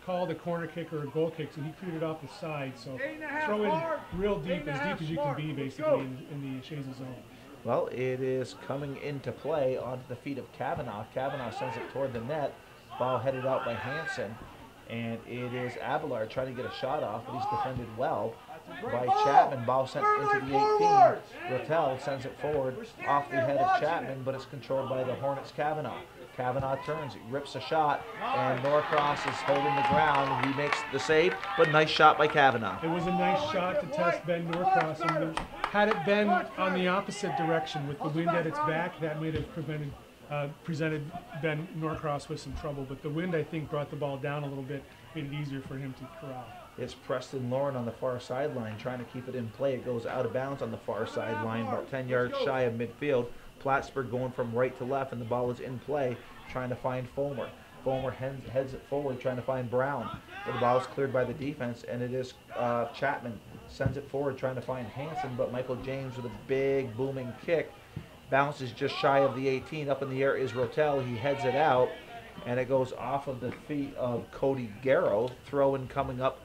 called a corner kick or a goal kick, so he cleared it off the side. So throw in real deep as you can be, basically, in the Chazy zone. Well, it is coming into play onto the feet of Kavanaugh. Kavanaugh sends it toward the net. Ball headed out by Hansen. And it is Abelard trying to get a shot off, but he's defended well by Chapman. Ball sent into the 18. Rattel sends it forward off the head of Chapman, but it's controlled by the Hornets' Kavanaugh. Kavanaugh turns, he rips a shot, and Norcross is holding the ground. He makes the save, but nice shot by Kavanaugh. It was a nice shot to test Ben Norcross, and had it been on the opposite direction with the wind at its back, that might have presented Ben Norcross with some trouble. But the wind, I think, brought the ball down a little bit, made it easier for him to corral. It's Preston Lauren on the far sideline trying to keep it in play. It goes out of bounds on the far sideline, about 10 yards shy of midfield. Plattsburgh going from right to left, and the ball is in play, trying to find Fulmer. Fulmer heads it forward, trying to find Brown. But the ball is cleared by the defense, and it is Chapman. Sends it forward, trying to find Hansen, but Michael James with a big booming kick. Bounces just shy of the 18. Up in the air is Rotel. He heads it out, and it goes off of the feet of Cody Garrow. Throw-in coming up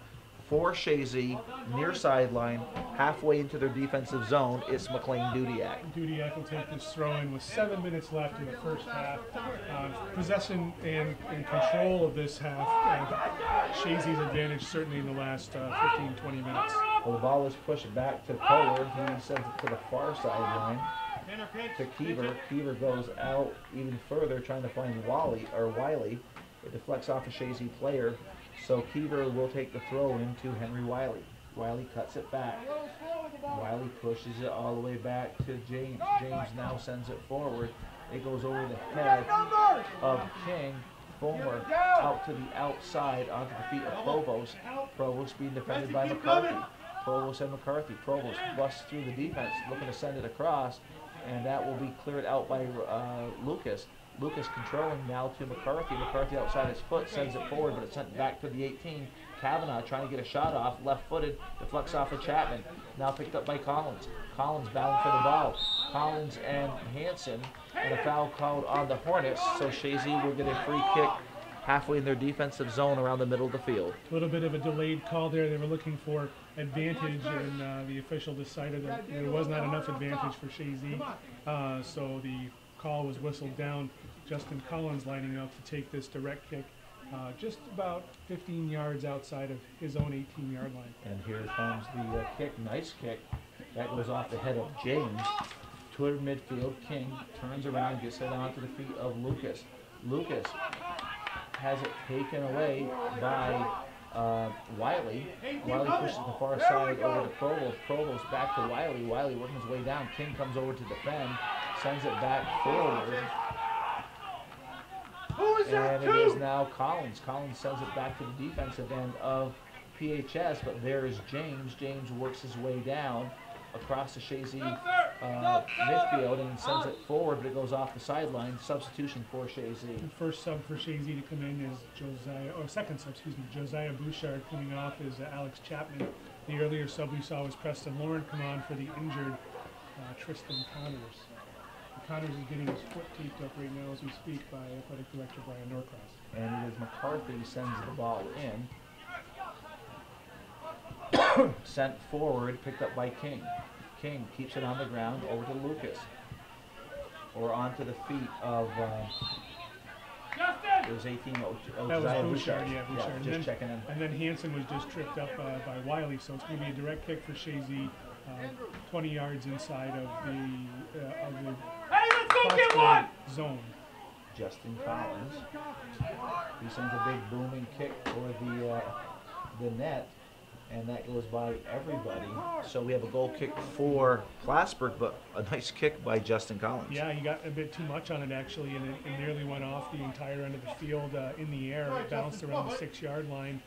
for Chazy, near sideline, halfway into their defensive zone. It's McLean Dudiak. Dudiak will take this throw-in with 7 minutes left in the first half. Possession and control of this half, Chazy's advantage certainly in the last 15, 20 minutes. Well, the ball is pushed back to Kohler. He sends it to the far sideline to Keever. Keever goes out even further, trying to find Wiley. It deflects off a Chazy player, so Keever will take the throw in to Henry Wiley. Wiley cuts it back. Wiley pushes it all the way back to James. James now sends it forward. It goes over the head of King. Fulmer out to the outside onto the feet of Provost. Provost being defended by McCarthy. Provost and McCarthy. Provost busts through the defense, looking to send it across, and that will be cleared out by Lucas. Lucas controlling now to McCarthy. McCarthy outside his foot, sends it forward, but it's sent back to the 18. Kavanaugh trying to get a shot off, left-footed, deflects off of Chapman. Now picked up by Collins. Collins battling for the ball. Collins and Hansen, and a foul called on the Hornets, so Chazy will get a free kick halfway in their defensive zone around the middle of the field. A little bit of a delayed call there. They were looking for advantage, and the official decided that there was not enough advantage for Chazy, so the call was whistled down. Justin Collins lining up to take this direct kick just about 15 yards outside of his own 18-yard line. And here comes the kick, nice kick. That goes off the head of James. Toward midfield, King turns around, gets it onto the feet of Lucas. Lucas has it taken away by Wiley. Wiley pushes the far side over to Provost. Provost back to Wiley. Wiley working his way down. King comes over to defend, sends it back forward. And it is now Collins. Collins sends it back to the defensive end of PHS, but there is James. James works his way down across the Chazy midfield and sends it forward, but it goes off the sideline. Substitution for Chazy. The first sub for Chazy to come in is second sub, Josiah Bouchard. Coming off is Alex Chapman. The earlier sub we saw was Preston Lauren come on for the injured Tristan Connors. Connors is getting his foot taped up right now as we speak by Athletic Director Brian Norcross. And it is McCarthy sends the ball in. Sent forward, picked up by King. King keeps it on the ground over to Lucas. Or onto the feet of it was 18. That was Bouchard, yeah, Bouchard. Just checking in. And then Hansen was just tripped up by Wiley, so it's going to be a direct kick for Chazy, 20 yards inside of the Plattsburgh zone. Justin Collins. He sends a big booming kick for the net, and that goes by everybody. So we have a goal kick for Plattsburgh, but a nice kick by Justin Collins. Yeah, he got a bit too much on it actually, and it nearly went off the entire end of the field in the air. It bounced around the 6-yard line.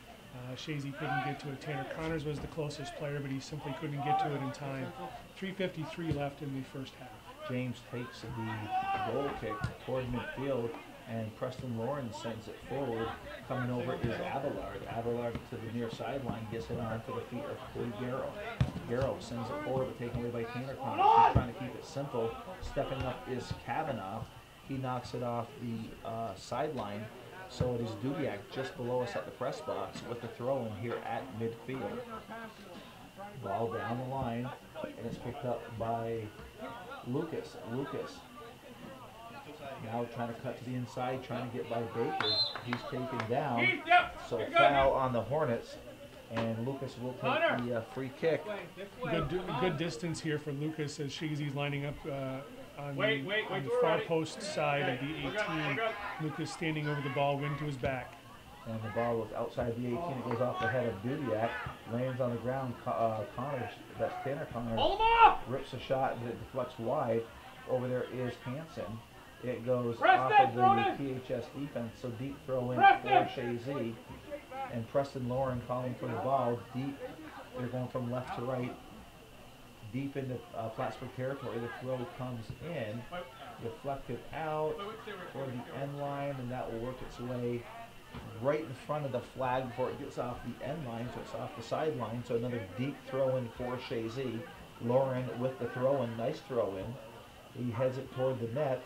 Chazy couldn't get to it. Tanner Connors was the closest player, but he simply couldn't get to it in time. 3:53 left in the first half. James takes the goal kick toward midfield, and Preston Lawrence sends it forward. Coming over is Abelard. Abelard to the near sideline, gets it onto the feet of Frankie Garrow. Garrow sends it forward, but taken away by Tanner Connors. He's trying to keep it simple. Stepping up is Kavanaugh. He knocks it off the sideline. So it is Dudiak just below us at the press box with the throw-in here at midfield. Ball down the line, and it's picked up by Lucas. Lucas now trying to cut to the inside, trying to get by Baker. He's taken down. So foul on the Hornets, and Lucas will take the free kick. Good distance here for Lucas as Chazy's lining up on the far post side of the 18. Lucas standing over the ball, wind to his back. And the ball was outside the 18. It goes off the head of Dudiak, lands on the ground. Connors, that's Tanner Connors, rips a shot, but it deflects wide. Over there is Hansen. It goes off of the PHS defense, so deep throw in for Chazy. And Preston Lauren calling for the ball. Deep, they're going from left to right. Deep into Plattsburgh territory. The throw comes in, deflected out for the end line, and that will work its way right in front of the flag before it gets off the end line, so it's off the sideline. So another deep throw in for Chazy. Lauren with the throw in, nice throw in. He heads it toward the net.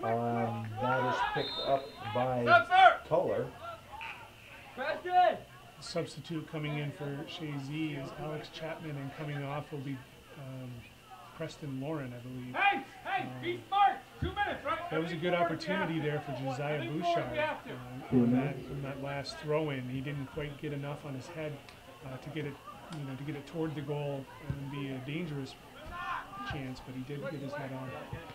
That is picked up by Toller. Substitute coming in for Chazy is Alex Chapman, and coming off will be Preston Lauren, I believe. Be smart. 2 minutes, right? That was a good opportunity there for Josiah Bouchard on that last throw-in. He didn't quite get enough on his head to get it toward the goal and be a dangerous chance, but he did get his head on.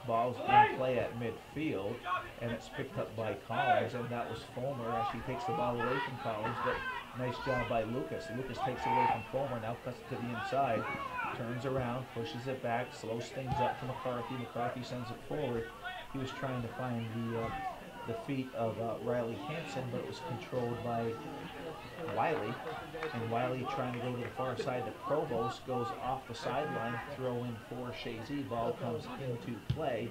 Ball's in play at midfield, and it's picked up by Collins, and that was Fulmer as she takes the ball away from Collins, but nice job by Lucas. Lucas takes it away from Fulmer, now cuts it to the inside, turns around, pushes it back, slows things up to McCarthy. McCarthy sends it forward. He was trying to find the feet of Riley Hansen, but it was controlled by Wiley, and Wiley trying to go to the far side to Provost, goes off the sideline, throw in for Chazy. Ball comes into play,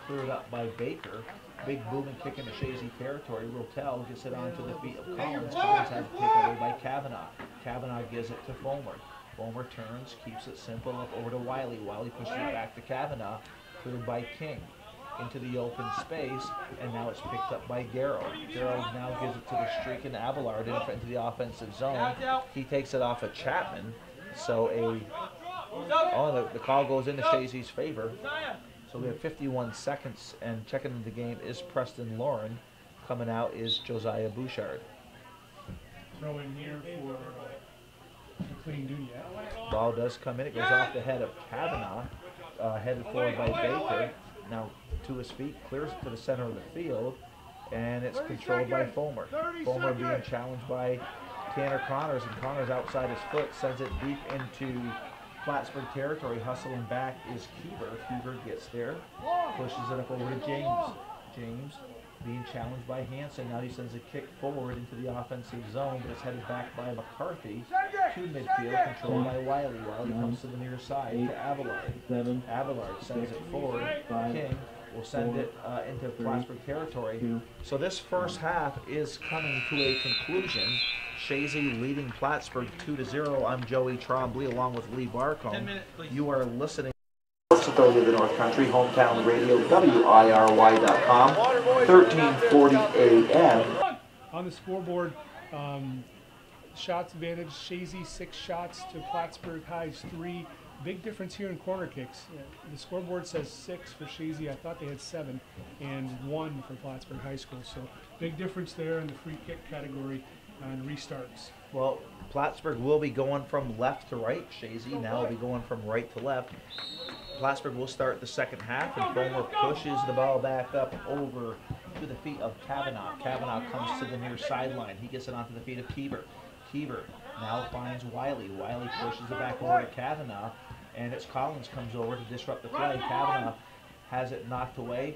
cleared up by Baker. Big booming kick into Chazy territory. Rotel gets it onto the feet of Collins. Collins has it taken away by Kavanaugh. Kavanaugh gives it to Fulmer. Fulmer turns, keeps it simple, up over to Wiley. Wiley pushes it back to Kavanaugh, cleared by King. Into the open space, and now it's picked up by Garrow. Garrow now gives it to the streaking Abelard into the offensive zone. He takes it off of Chapman, so the call goes into Chazy's favor. So we have 51 seconds, and checking into the game is Preston Lauren. Coming out is Josiah Bouchard. Throw in here for clean duty. Ball does come in. It goes off the head of Kavanaugh, headed forward by Baker. Now to his feet, clears it to the center of the field, and it's controlled by Fulmer. Fulmer being challenged by Tanner Connors, and Connors outside his foot sends it deep into Plattsburgh territory. Hustling back is Keever. Keever gets there, pushes it up over to James. James being challenged by Hanson. Now he sends a kick forward into the offensive zone, but it's headed back by McCarthy to midfield, controlled by Wiley. Wiley comes to the near side to Abelard. Abelard sends it forward. King will send it into Plattsburgh territory. So this first half is coming to a conclusion. Chazy leading Plattsburgh 2-0. I'm Joey Trombley along with Lee Barcombe. You are listening to Sports Authority of the North Country, Hometown Radio, WIRY.com, 1340 AM. On the scoreboard, shots advantage, Chazy 6 shots to Plattsburgh High's 3. Big difference here in corner kicks. The scoreboard says 6 for Chazy. I thought they had 7, and 1 for Plattsburgh High School. So big difference there in the free kick category and restarts. Well, Plattsburgh will be going from left to right. Chazy now will be going from right to left. Plattsburgh will start the second half, and Fulmer pushes the ball back up over to the feet of Kavanaugh. Kavanaugh comes to the near sideline. He gets it onto the feet of Keever. Keever now finds Wiley. Wiley pushes it back over to Kavanaugh, and it's Collins comes over to disrupt the play. Kavanaugh has it knocked away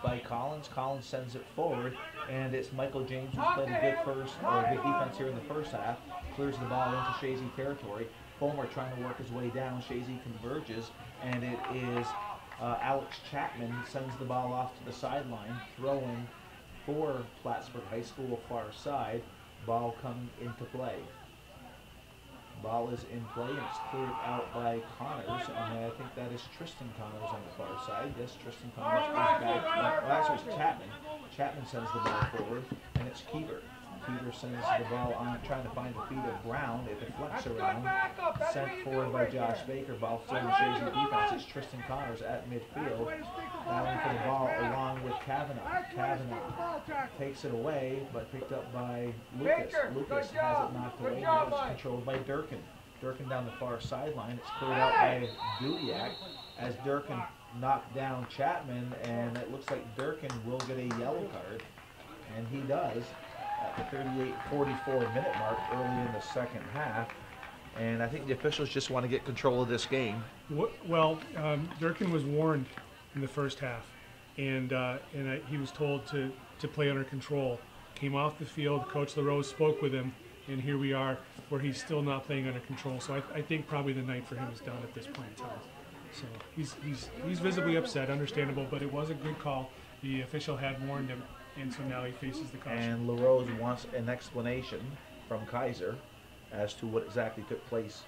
by Collins. Collins sends it forward, and it's Michael James who's played a good defense here in the first half. Clears the ball into Chazy territory. Fulmer trying to work his way down. Chazy converges, and it is Alex Chapman sends the ball off to the sideline, throwing for Plattsburgh High School far side. Ball coming into play. Ball is in play, and it's cleared out by Connors, and I think that is Tristan Connors on the far side. Yes, Tristan Connors is back. Actually, it's Chapman. Chapman sends the ball forward, and it's Keever. Keever sends the ball on, trying to find the feet of Brown. It deflects around, sent forward by Josh Baker. Ball still in Chazy defense. It's Tristan Connors at midfield, battling for the ball along with Kavanaugh. Kavanaugh takes it away, but picked up by Lucas. Lucas has it knocked away. Now it's controlled by Durkin. Durkin down the far sideline. It's cleared out by Dudiak as Durkin knocked down Chapman, and it looks like Durkin will get a yellow card, and he does at the 38-44 minute mark early in the second half. And I think the officials just want to get control of this game. Well, Durkin was warned in the first half, and he was told to play under control. Came off the field, Coach LaRose spoke with him, and here we are where he's still not playing under control. So I think probably the night for him is done at this point in time. So he's visibly upset, understandable, but it was a good call. The official had warned him, and so now he faces the caution. And LaRose wants an explanation from Kaiser as to what exactly took place.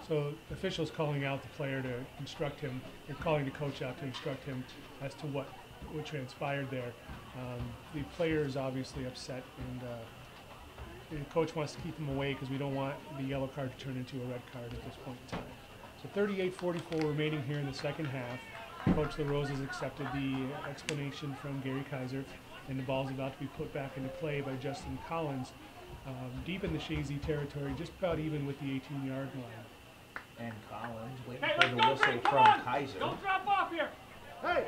So the official's calling out the player to instruct him, or calling the coach out to instruct him as to what transpired there. The player is obviously upset, and the coach wants to keep him away because we don't want the yellow card to turn into a red card at this point in time. So 38-44 remaining here in the second half. Coach LaRose has accepted the explanation from Gary Kaiser, and the ball's about to be put back into play by Justin Collins, deep in the Chazy territory, just about even with the 18-yard line. And Collins waiting for the whistle from Kaiser. Don't drop off here. Hey,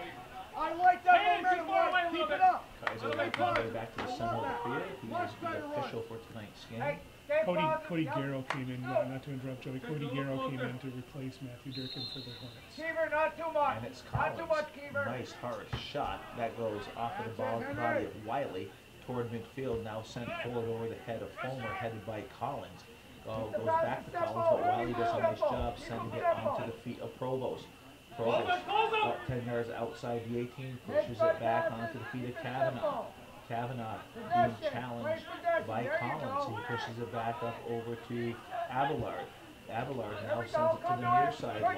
I like that momentum. Keep it up. Kaiser making his way back to the center of the field. He is the official for tonight's game. Cody Garrow came in, not to interrupt Joey, Cody Garrow came in to replace Matthew Durkin for the Hornets. Keever, not too much. And it's Collins. Not too much, Keever. Nice hard shot. That goes off of the body of Wiley toward midfield, now sent forward over the head of Fulmer, headed by Collins. Ball goes back to Collins, but Wiley does a nice job sending it onto the feet of Provost. Provost about 10 yards outside the 18, pushes it back onto the feet of Kavanaugh. Kavanaugh being challenged by Collins. He pushes it back up over to Abelard. Abelard now sends it to the near sideline.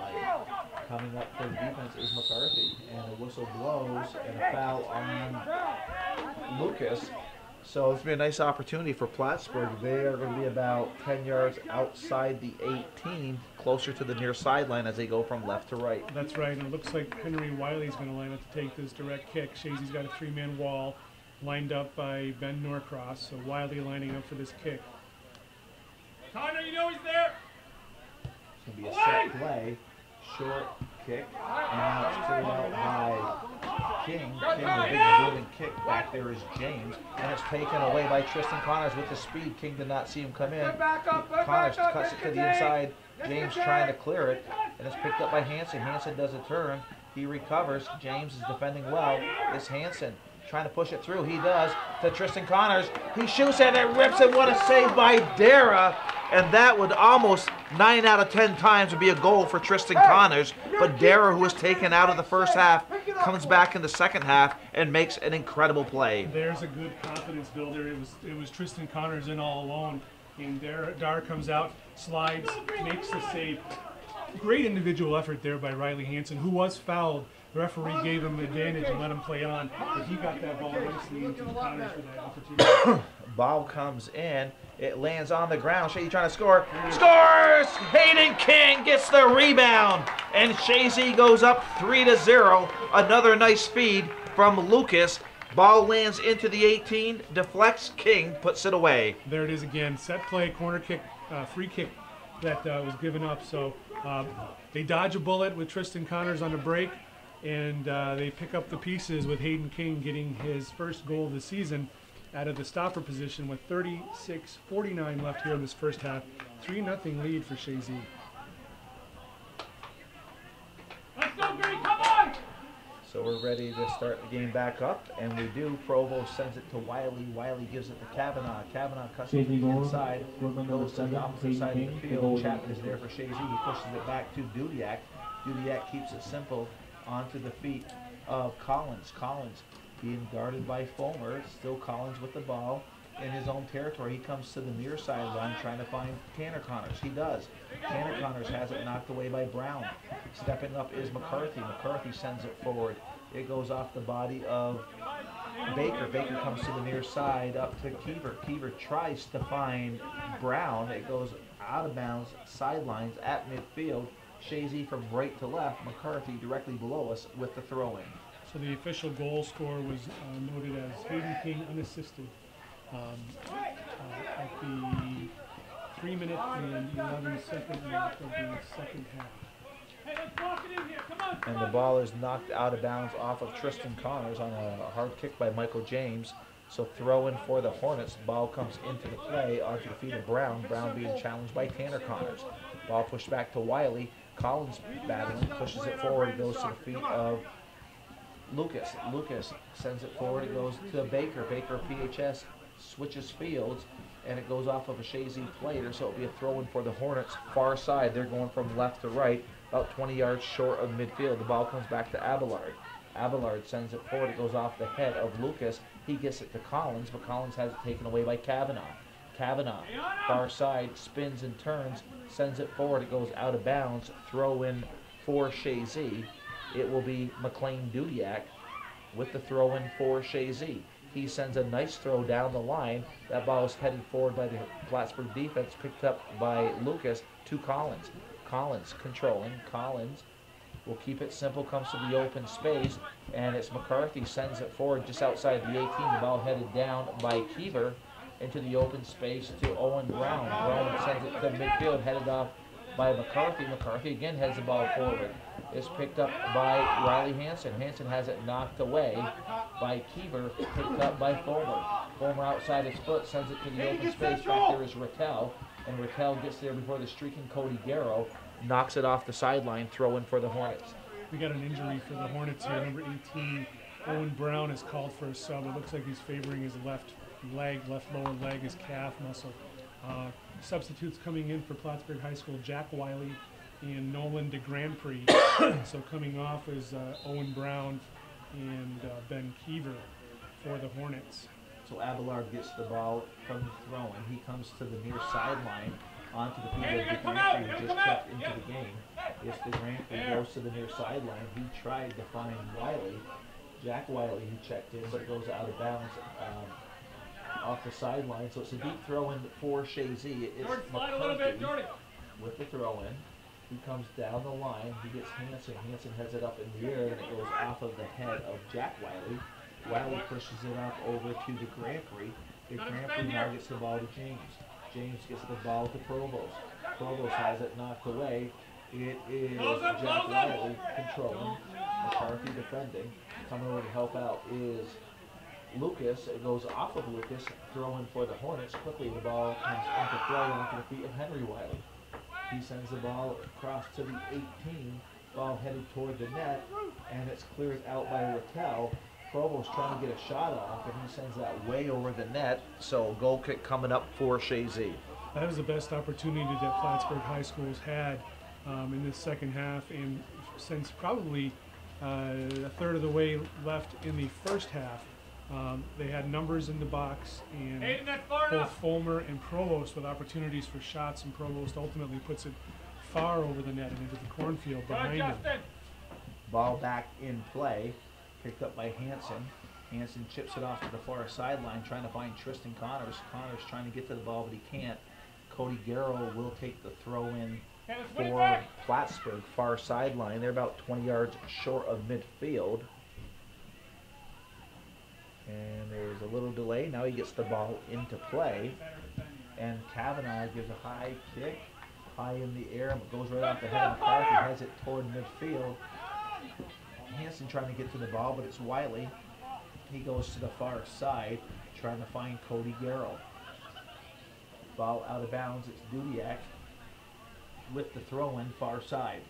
Coming up for defense is McCarthy, and a whistle blows and a foul on Lucas. So it's been a nice opportunity for Plattsburgh. They are going to be about 10 yards outside the 18, closer to the near sideline as they go from left to right. That's right, and it looks like Henry Wiley's going to line up to take this direct kick. Chazy's got a three-man wall lined up by Ben Norcross, so Wiley lining up for this kick. Connor, you know he's there. It's going to be a set play, short kick, and now it's cleared out by King. King, the big building kick back there is James, and it's taken away by Tristan Connors with the speed. King did not see him come in. Connors cuts it to the inside. James trying to clear it, and it's picked up by Hanson. Hanson does a turn. He recovers. James is defending well. It's Hanson trying to push it through. He does to Tristan Connors. He shoots and it rips, and what a save by Dara. And that would almost 9 out of 10 times would be a goal for Tristan Connors. But Dara, who was taken out of the first half, comes back in the second half and makes an incredible play. There's a good confidence builder. It was Tristan Connors in all alone. And Dara comes out, slides, makes the save. Great individual effort there by Riley Hanson, who was fouled. The referee gave him advantage and let him play on, but he got that ball nicely into Connors for that opportunity. Ball comes in. It lands on the ground. Chazy trying to score. Scores! Hayden King gets the rebound. And Chazy goes up 3-0. Another nice feed from Lucas. Ball lands into the 18. Deflects. King puts it away. There it is again. Set play, corner kick, free kick that was given up. So they dodge a bullet with Tristan Connors on the break. And they pick up the pieces with Hayden King getting his first goal of the season out of the stopper position with 36:49 left here in this first half. 3-0 lead for Chazy. Let's go, Green, come on! So we're ready to start the game back up, and we do. Provost sends it to Wiley. Wiley gives it to Kavanaugh. Kavanaugh cuts it to the inside, goes to the opposite side of the field. Chapman is there for Chazy. He pushes it back to Dudiak. Dudiak keeps it simple onto the feet of Collins. Collins being guarded by Fulmer. Still Collins with the ball in his own territory. He comes to the near sideline trying to find Tanner Connors. He does. Tanner Connors has it knocked away by Brown. Stepping up is McCarthy. McCarthy sends it forward. It goes off the body of Baker. Baker comes to the near side up to Keever. Keever tries to find Brown. It goes out of bounds, sidelines at midfield. Chazy from right to left. McCarthy directly below us with the throw-in. So the official goal score was noted as Hayden King unassisted at the 3-minute and 11-second mark of the second half. Hey, let's walk it in here, come on! And the ball is knocked out of bounds off of Tristan Connors on a hard kick by Michael James. So throw in for the Hornets. Ball comes into the play onto the feet of Brown. Brown being challenged by Tanner Connors. Ball pushed back to Wiley. Collins battling, pushes it forward. It goes to the feet of Lucas. Lucas sends it forward. It goes to Baker. Baker PHS switches fields, and it goes off of a Chazy player, so it'll be a throw-in for the Hornets. Far side, they're going from left to right, about 20 yards short of midfield. The ball comes back to Abelard. Abelard sends it forward. It goes off the head of Lucas. He gets it to Collins, but Collins has it taken away by Kavanaugh. Kavanaugh, far side, spins and turns, sends it forward. It goes out of bounds. Throw in for Chazy. It will be McLean Dudiak with the throw in for Chazy. He sends a nice throw down the line. That ball is headed forward by the Plattsburgh defense, picked up by Lucas to Collins. Collins controlling. Collins will keep it simple, comes to the open space, and it's McCarthy sends it forward just outside the 18. The ball headed down by Keever into the open space to Owen Brown. Brown sends it to midfield, headed off by McCarthy. McCarthy again heads the ball forward. It's picked up by Riley Hanson. Hanson has it knocked away by Keever, picked up by Fulmer. Fulmer outside his foot sends it to the open space. Back there is Rattel, and Rattel gets there before the streaking Cody Garrow, knocks it off the sideline, throw in for the Hornets. We got an injury for the Hornets here. Number 18, Owen Brown is called for a sub. It looks like he's favoring his left leg, left lower leg, his calf muscle. Substitutes coming in for Plattsburgh High School, Jack Wiley and Nolan de Grand Prix. So coming off is Owen Brown and Ben Keever for the Hornets. So Abelard gets the ball from the throw, and he comes to the near sideline onto the field. De Grand Prix, who just checked into the game. Yes, de Grand Prix goes to the near sideline. He tried to find Wiley. Jack Wiley, who checked in, but it goes out of bounds off the sideline. So it's a deep throw in for Chazy. It's McCarthy with the throw in. He comes down the line. He gets Hanson. Hanson heads it up in the air, and it goes off of the head of Jack Wiley. Wiley pushes it up over to the Grand Prix. The Grand Prix now gets the ball to James. James gets the ball to Provost. Provost has it knocked away. It is Jack Wiley controlling. McCarthy defending. Coming over to help out is Lucas. It goes off of Lucas, throwing for the Hornets. Quickly the ball comes into play onto the feet of Henry Wiley. He sends the ball across to the 18. Ball headed toward the net, and it's cleared out by Raquel. Provost trying to get a shot off, and he sends that way over the net. So goal kick coming up for Chazy. That was the best opportunity that Plattsburgh High School's had in this second half, and since probably a third of the way left in the first half. They had numbers in the box, and both Fulmer and Provost with opportunities for shots, and Provost ultimately puts it far over the net and into the cornfield behind him. Ball back in play, picked up by Hanson. Hanson chips it off to the far sideline, trying to find Tristan Connors. Connors trying to get to the ball, but he can't. Cody Garrow will take the throw in for Plattsburgh, far sideline. They're about 20 yards short of midfield. And there's a little delay. Now he gets the ball into play. And Kavanaugh gives a high kick, high in the air, and it goes right off the head of McCarthy, heads it toward midfield. Hanson trying to get to the ball, but it's Wiley. He goes to the far side, trying to find Cody Garrow. Ball out of bounds. It's Dudiak with the throw-in far side.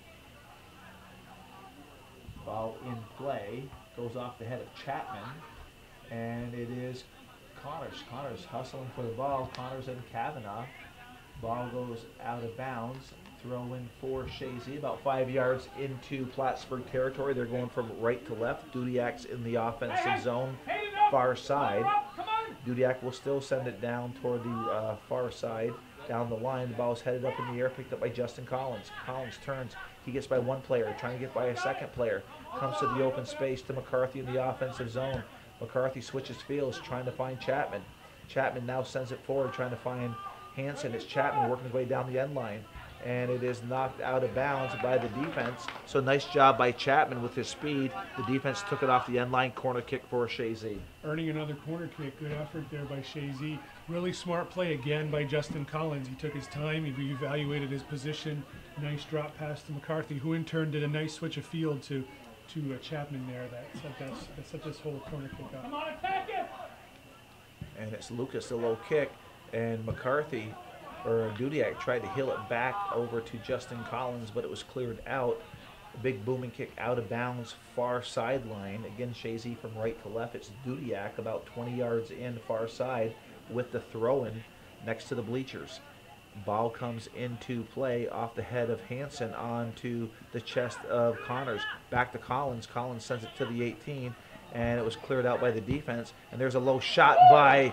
Ball in play, goes off the head of Chapman, and it is Connors. Connors hustling for the ball. Connors and Kavanaugh. Ball goes out of bounds. Throw in for Chazy, about 5 yards into Plattsburgh territory. They're going from right to left. Dudiak's in the offensive zone, far side. Dudiak will still send it down toward the far side, down the line. The ball is headed up in the air, picked up by Justin Collins. Collins turns. He gets by one player, trying to get by a second player. Comes to the open space to McCarthy in the offensive zone. McCarthy switches fields, trying to find Chapman. Chapman now sends it forward, trying to find Hanson. It's Chapman working his way down the end line, and it is knocked out of bounds by the defense. So nice job by Chapman with his speed. The defense took it off the end line. Corner kick for Chazy. Earning another corner kick. Good effort there by Chazy. Really smart play again by Justin Collins. He took his time. He evaluated his position. Nice drop pass to McCarthy, who in turn did a nice switch of field to Chapman there. That set this whole corner kick up. Come on, attack it! And it's Lucas, the low kick, and McCarthy, or Dudiak, tried to heel it back over to Justin Collins, but it was cleared out. A big booming kick out of bounds, far sideline. Again, Chazy from right to left. It's Dudiak about 20 yards in, far side, with the throw-in next to the bleachers. Ball comes into play off the head of Hanson onto the chest of Connors. Back to Collins. Collins sends it to the 18, and it was cleared out by the defense. And there's a low shot by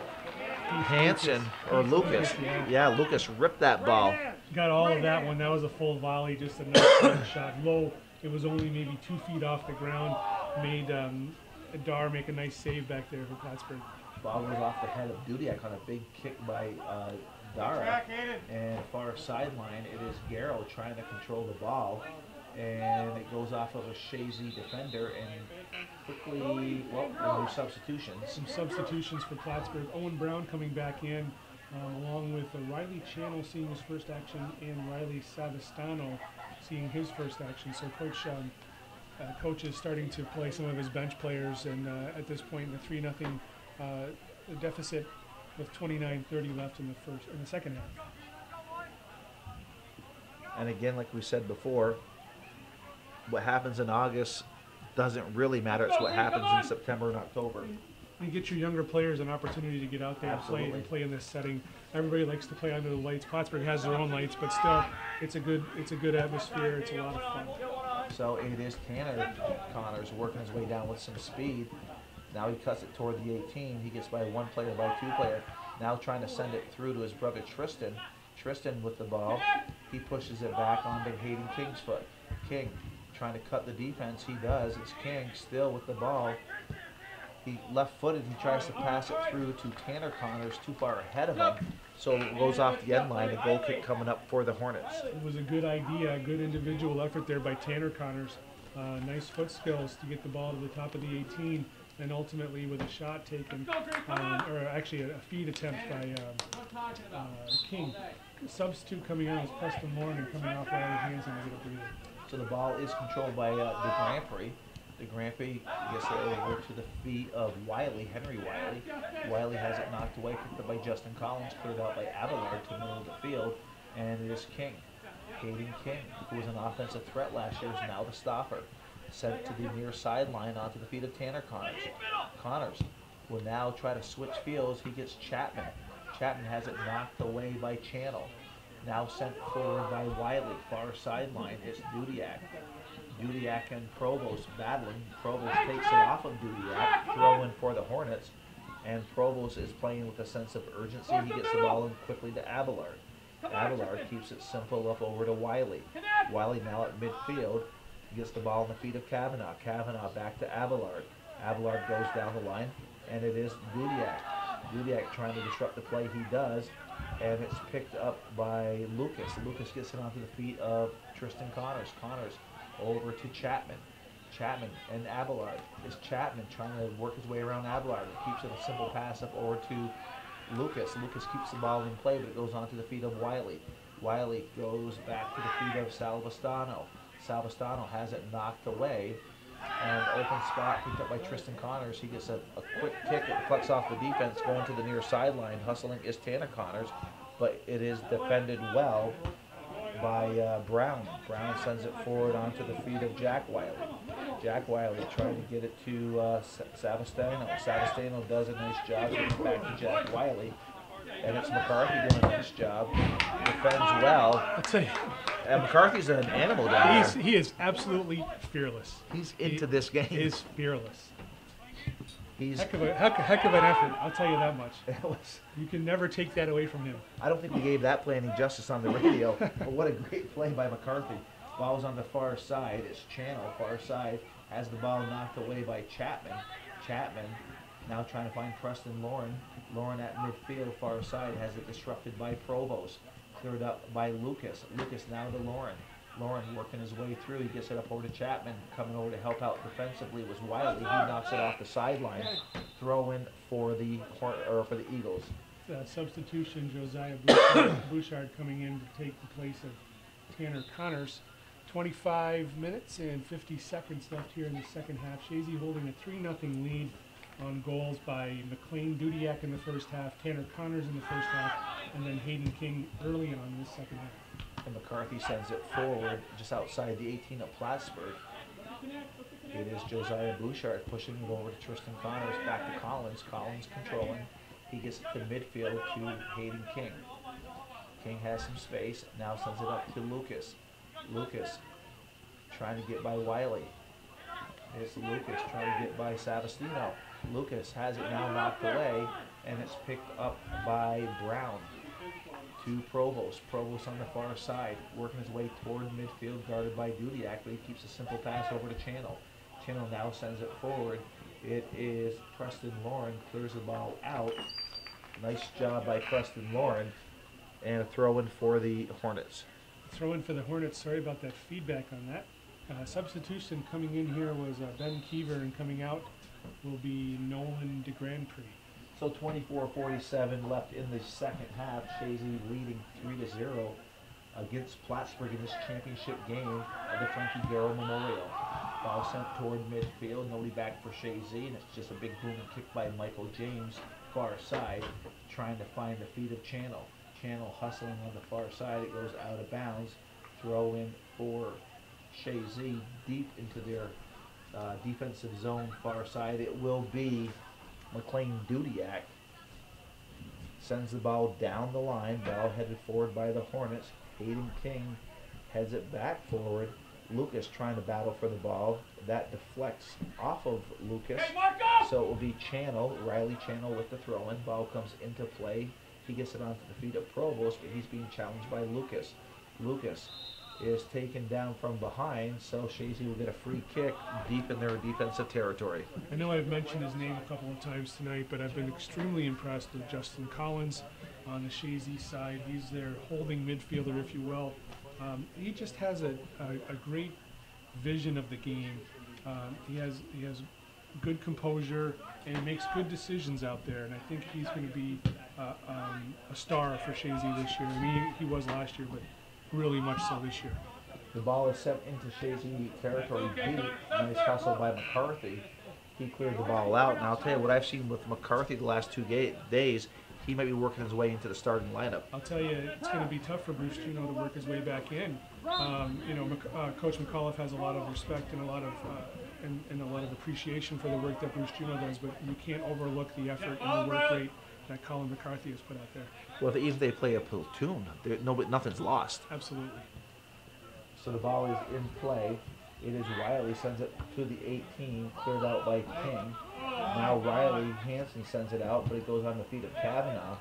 Hanson, or Lucas. Yeah, Lucas ripped that ball. Got all of that one. That was a full volley, just a nice shot. Low. It was only maybe 2 feet off the ground. Made Dar make a nice save back there for Plattsburgh. Ball was off the head of Dudiak on a big kick by Dara, and far sideline it is Garrow trying to control the ball, and it goes off of a Chazy defender, and quickly, well, new substitutions. Some substitutions for Plattsburgh. Owen Brown coming back in, along with Riley Channel seeing his first action, and Riley Savastano seeing his first action. So coach is starting to play some of his bench players, and at this point in the 3-0 deficit with 29:30 left in the second half. And again, like we said before, what happens in August doesn't really matter. It's what happens in September and October. You get your younger players an opportunity to get out there Absolutely. and play in this setting. Everybody likes to play under the lights. Plattsburgh has their own lights, but still, it's a good atmosphere. It's a lot of fun. So it is Tanner Connors working his way down with some speed. Now he cuts it toward the 18. He gets by one player, by two player. Now trying to send it through to his brother Tristan. Tristan with the ball. He pushes it back onto Hayden King's foot. King trying to cut the defense. He does. It's King still with the ball. He left-footed. He tries to pass it through to Tanner Connors, too far ahead of him. So it goes off the end line. A goal kick coming up for the Hornets. It was a good idea, a good individual effort there by Tanner Connors. Nice foot skills to get the ball to the top of the 18, and ultimately with a shot taken, or actually a feed attempt by King. Substitute coming on is Preston Lauren, and coming off Riley Hansen to get a breather. So the ball is controlled by the Grand Prix. The Grand Prix gets it over to the feet of Wiley, Henry Wiley. Wiley has it knocked away, picked up by Justin Collins, cleared out by Abelard to the middle of the field, and it is King. Hayden King, who was an offensive threat last year, is now the stopper. Sent it to the near sideline onto the feet of Tanner Connors. Connors will now try to switch fields. He gets Chapman. Chapman has it knocked away by Channel. Now sent forward by Wiley, far sideline. It's Dudiak. Dudiak and Provost battling. Provost takes it off of Dudiak, throw in for the Hornets, and Provost is playing with a sense of urgency. He gets the ball in quickly to Abelard. Abelard keeps it simple up over to Wiley. Wiley now at midfield. He gets the ball in the feet of Kavanaugh. Kavanaugh back to Abelard. Abelard goes down the line, and it is Dudiak. Dudiak trying to disrupt the play. He does, and it's picked up by Lucas. Lucas gets it onto the feet of Tristan Connors. Connors over to Chapman. Chapman and Abelard. It's Chapman trying to work his way around Abelard. It keeps it a simple pass up over to Lucas. Lucas keeps the ball in play, but it goes onto the feet of Wiley. Wiley goes back to the feet of Salvestano. Salvestano has it knocked away, and open spot picked up by Tristan Connors. He gets a quick kick. It reflects off the defense, going to the near sideline. Hustling is Tanner Connors, but it is defended well by Brown. Brown sends it forward onto the feet of Jack Wiley. Jack Wiley trying to get it to Savastano. Savastano does a nice job getting back to Jack Wiley. And it's McCarthy doing a nice job. Defends well. I'll tell you, And McCarthy's an animal down there. he is absolutely fearless. He's into this game. He is fearless. He's. Heck of an effort, I'll tell you that much. It was, You can never take that away from him. I don't think we gave that play any justice on the radio, but what a great play by McCarthy. Ball's on the far side. It's Channel, far side. Has the ball knocked away by Chapman. Chapman now trying to find Preston Lauren. Lauren at midfield, far side, has it disrupted by Provost. Cleared up by Lucas. Lucas now to Lauren. Lauren working his way through. He gets it up over to Chapman. Coming over to help out defensively was Wiley. He knocks it off the sideline. Throw in for the Eagles. Substitution, Josiah Bouchard coming in to take the place of Tanner Connors. 25 minutes and 50 seconds left here in the second half. Chazy holding a 3-0 lead on goals by McLean Dudiak in the first half, Tanner Connors in the first half, and then Hayden King early on in the second half. And McCarthy sends it forward just outside the 18 of Plattsburgh. It is Josiah Bouchard pushing it over to Tristan Connors, back to Collins. Collins controlling. He gets it to midfield to Hayden King. King has some space, now sends it up to Lucas. Lucas trying to get by Wiley. It's Lucas trying to get by Savastino. Lucas has it now knocked away, and it's picked up by Brown to Provost. Provost on the far side, working his way toward midfield, guarded by Dudiak, but he keeps a simple pass over to Channel. Channel now sends it forward. It is Preston Lauren, clears the ball out. Nice job by Preston Lauren, and a throw in for the Hornets. Throw in for the Hornets. Sorry about that feedback on that. Substitution coming in here was Ben Keever, and coming out will be Nolan de Grand Prix. So 24:47 left in the second half. Chazy leading 3-0 against Plattsburgh in this championship game at the Frankie Garrow Memorial. Ball sent toward midfield, nobody back for Chazy, and it's just a big booming kick by Michael James, far side, trying to find the feet of Channel. Channel hustling on the far side, it goes out of bounds. Throw in for Chazy deep into their defensive zone, far side. It will be McLean Dudiak sends the ball down the line. Ball headed forward by the Hornets. Hayden King heads it back forward. Lucas trying to battle for the ball. That deflects off of Lucas. So it will be Channel, Riley Channel with the throw-in. Ball comes into play. He gets it onto the feet of Provost, but he's being challenged by Lucas. Lucas is taken down from behind, so Chazy will get a free kick deep in their defensive territory. I know I've mentioned his name a couple of times tonight, but I've been extremely impressed with Justin Collins on the Chazy side. He's their holding midfielder, if you will. He just has a great vision of the game. He has good composure and he makes good decisions out there, and I think he's going to be a star for Chazy this year. I mean, he was last year, but really much so this year. The ball is sent into Chazy territory deep. Nice hustle by McCarthy. He cleared the ball out, and I'll tell you what I've seen with McCarthy the last 2 days. He might be working his way into the starting lineup. I'll tell you, it's going to be tough for Bruce Juno to work his way back in. Coach McAuliffe has a lot of respect and a lot of appreciation for the work that Bruce Juno does, but you can't overlook the effort and the work rate that Colin McCarthy has put out there. Well, even if they play a platoon, nothing's lost. Absolutely. So the ball is in play. It is Riley, sends it to the 18, cleared out by King. Now Riley Hansen sends it out, but it goes on the feet of Kavanaugh.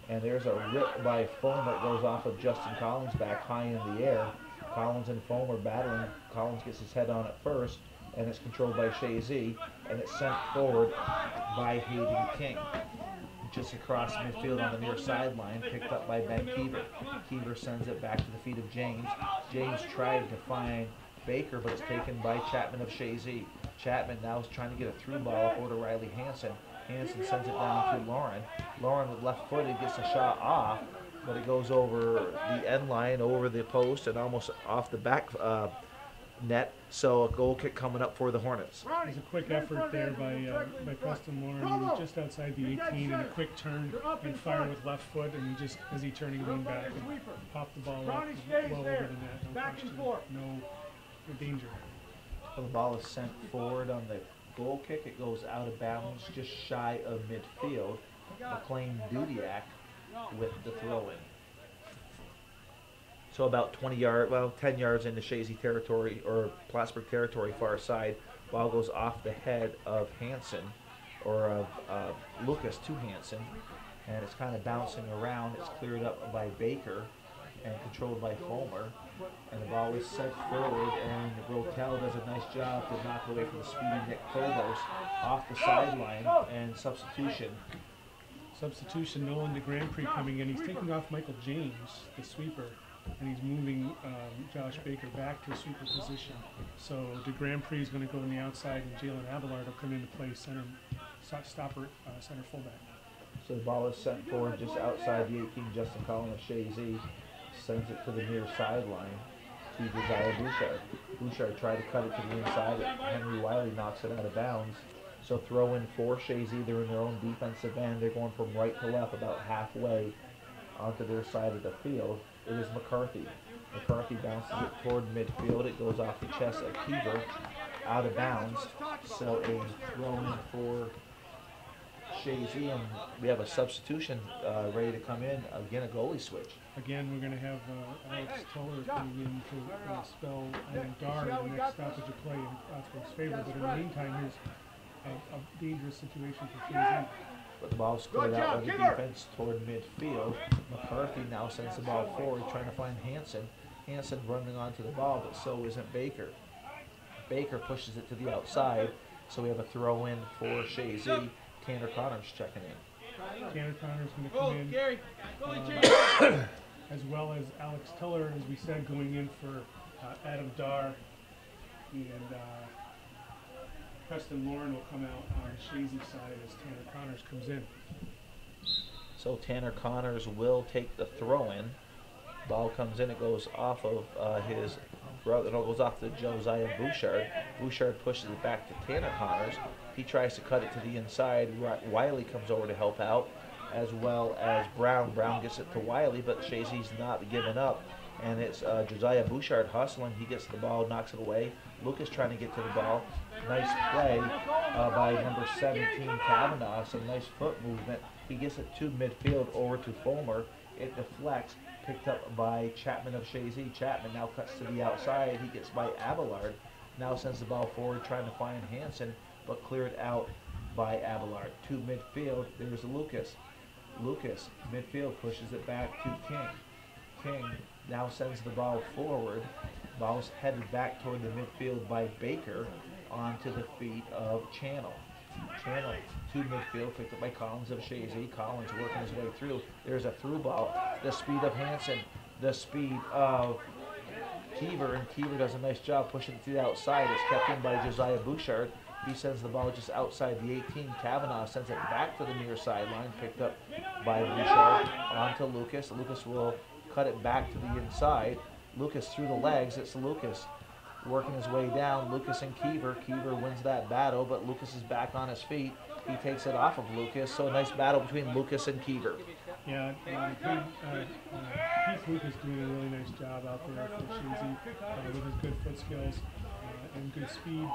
And there's a rip by Foam that goes off of Justin Collins back high in the air. Collins and Foam are battling. Collins gets his head on it first, and it's controlled by Chazy, and it's sent forward by Hayden King. Just across midfield on the near sideline, picked up by Ben Keever. Keever sends it back to the feet of James. James tried to find Baker, but it's taken by Chapman of Chazy. Chapman now is trying to get a through ball over to Riley Hansen. Hansen sends it down to Lauren. Lauren with left footed gets a shot off, but it goes over the end line, over the post, and almost off the back net. So a goal kick coming up for the Hornets. There's a quick effort there by Preston Lauren. He was just outside the 18 and a quick turn and fire with left foot, and just as he turned, he went back and popped the ball up well over the net. No question. No danger. Well, the ball is sent forward on the goal kick. It goes out of bounds just shy of midfield. McLean Dudiak with the throw-in. So about 10 yards into Chazy territory, or Plattsburgh territory, far side. Ball goes off the head of Hansen, or of Lucas to Hansen, and it's kind of bouncing around. It's cleared up by Baker and controlled by Fulmer. And the ball is sent forward, and Rotel does a nice job to knock away from the speedy Nick Provost off the sideline, and substitution. Nolan de Grand Prix coming in. He's taking off Michael James, the sweeper, and he's moving Josh Baker back to a sweeper position. So de Grand Prix is going to go on the outside, and Jalen Abelard will come into play center fullback. So the ball is sent forward just outside the 18. Justin Collins of Chazy sends it to the near sideline to Josiah Bouchard. Bouchard tried to cut it to the inside, and Henry Wiley knocks it out of bounds. So throw in for Chazy. They're in their own defensive end. They're going from right to left about halfway onto their side of the field. It is McCarthy. McCarthy bounces it toward midfield. It goes off the chest of Keever, out of bounds. So a throw in for Chazy, and we have a substitution ready to come in. Again, a goalie switch. Again, we're going to have Alex Toller coming in to spell Dar in the next stoppage of play in Plattsburgh's favor. But in the meantime, here's a dangerous situation for Chazy. But the ball's cleared out by the defense toward midfield. McCarthy now sends the ball forward, trying to find Hansen. Hansen running onto the ball, but so isn't Baker. Baker pushes it to the outside, so we have a throw in for Chazy. Tanner Connors checking in. Tanner Connors going to come in, as well as Alex Tiller, as we said, going in for Adam Dar, and Preston Lauren will come out on Chazy's side as Tanner Connors comes in. So Tanner Connors will take the throw-in. Ball comes in, it goes off of his brother, it goes off to Josiah Bouchard. Bouchard pushes it back to Tanner Connors. He tries to cut it to the inside. Wiley comes over to help out, as well as Brown. Brown gets it to Wiley, but Chazy's not giving up. and it's Josiah Bouchard hustling. He gets the ball, knocks it away. Lucas trying to get to the ball. Nice play by number 17, Kavanaugh. Some nice foot movement. He gets it to midfield over to Fulmer. It deflects, picked up by Chapman of Chazy. Chapman now cuts to the outside. He gets by Abelard. Now sends the ball forward, trying to find Hansen, but cleared out by Abelard. To midfield, there's Lucas. Lucas, midfield, pushes it back to King. King now sends the ball forward. Ball's headed back toward the midfield by Baker onto the feet of Channel. Channel to midfield, picked up by Collins of Chazy. Collins working his way through. There's a through ball. The speed of Hansen, the speed of Keever, and Keever does a nice job pushing it to the outside. It's kept in by Josiah Bouchard. He sends the ball just outside the 18. Kavanaugh sends it back to the near sideline, picked up by Bouchard onto Lucas. Lucas will cut it back to the inside. Lucas through the legs. It's Lucas working his way down. Lucas and Keever. Keever wins that battle, but Lucas is back on his feet. He takes it off of Lucas. So a nice battle between Lucas and Keever. Yeah, Keith Lucas doing a really nice job out there for Chazy with his good foot skills and good speed.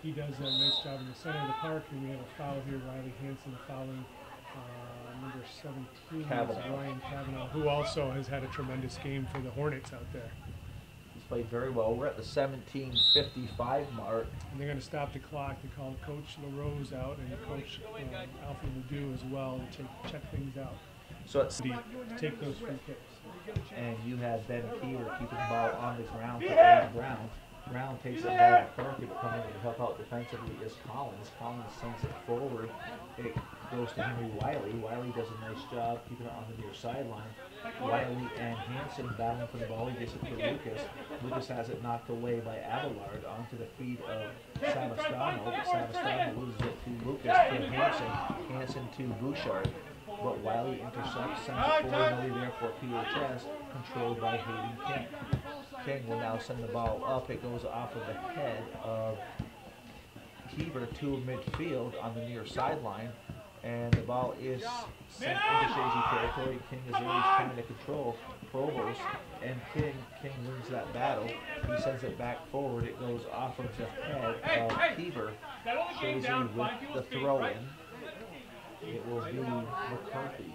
He does a nice job in the center of the park, and we have a foul here. Riley Hansen fouling number 17, Ryan Kavanaugh, who also has had a tremendous game for the Hornets out there. He's played very well. We're at the 17:55 mark. And they're going to stop the clock. They call Coach LaRose out and Coach Alfred Ledoux as well to check things out. So it's to take those free kicks. And you have Ben Keever keeping the ball on the ground, put it on the ground. Brown takes it by McCarthy, but coming to help out defensively is Collins. Collins sends it forward. It goes to Henry Wiley. Wiley does a nice job keeping it on the near sideline. Wiley and Hansen battling for the ball. He gets it to Lucas. Lucas has it knocked away by Abelard onto the feet of Savastano, but Savastano loses it to Lucas, to Hansen. Hansen to Bouchard. But Wiley intercepts, sends it forward, nobody there for PHS, controlled by Hayden King. King will now send the ball up. It goes off of the head of Keever to midfield on the near sideline, and the ball is sent into Chazy territory. King is really trying to control Provost, and King wins that battle. He sends it back forward. It goes off of the head of Keever. Chazy with the throw-in. It will be McCarthy.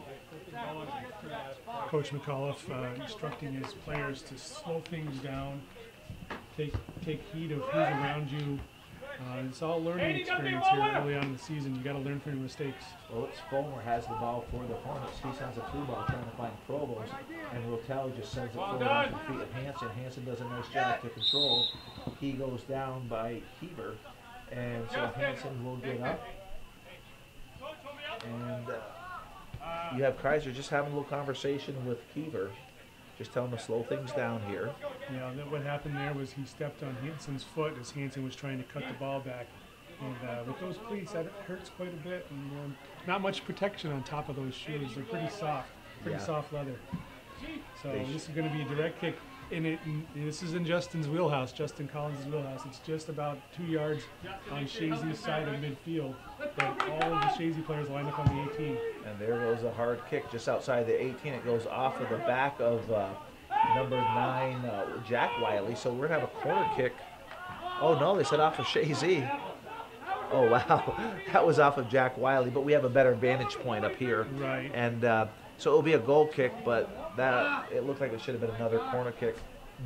Coach McAuliffe instructing his players to slow things down, take heed of who's around you. It's all learning experience here early on in the season. You got to learn from your mistakes. Well, it's Fulmer has the ball for the Hornets. He sends a through ball trying to find Provost, and Rotel just sends it forward onto the feet of Hansen. Hansen does a nice job to control. He goes down by Keever, and so Hansen will get up. And you have Kaiser just having a little conversation with Keever, just telling him to slow things down here. Yeah, what happened there was he stepped on Hansen's foot as Hansen was trying to cut the ball back. And with those cleats, that hurts quite a bit. And not much protection on top of those shoes. They're pretty soft leather. So this is going to be a direct kick. And this is in Justin's wheelhouse, Justin Collins' wheelhouse. It's just about 2 yards on Chazy's side of midfield. But all of the Chazy players line up on the 18. And there goes a hard kick just outside the 18. It goes off of the back of number 9, Jack Wiley. So we're going to have a corner kick. Oh, no, they said off of Chazy. Oh, wow. That was off of Jack Wiley. But we have a better vantage point up here. Right. And so it'll be a goal kick, but it looked like it should have been another corner kick.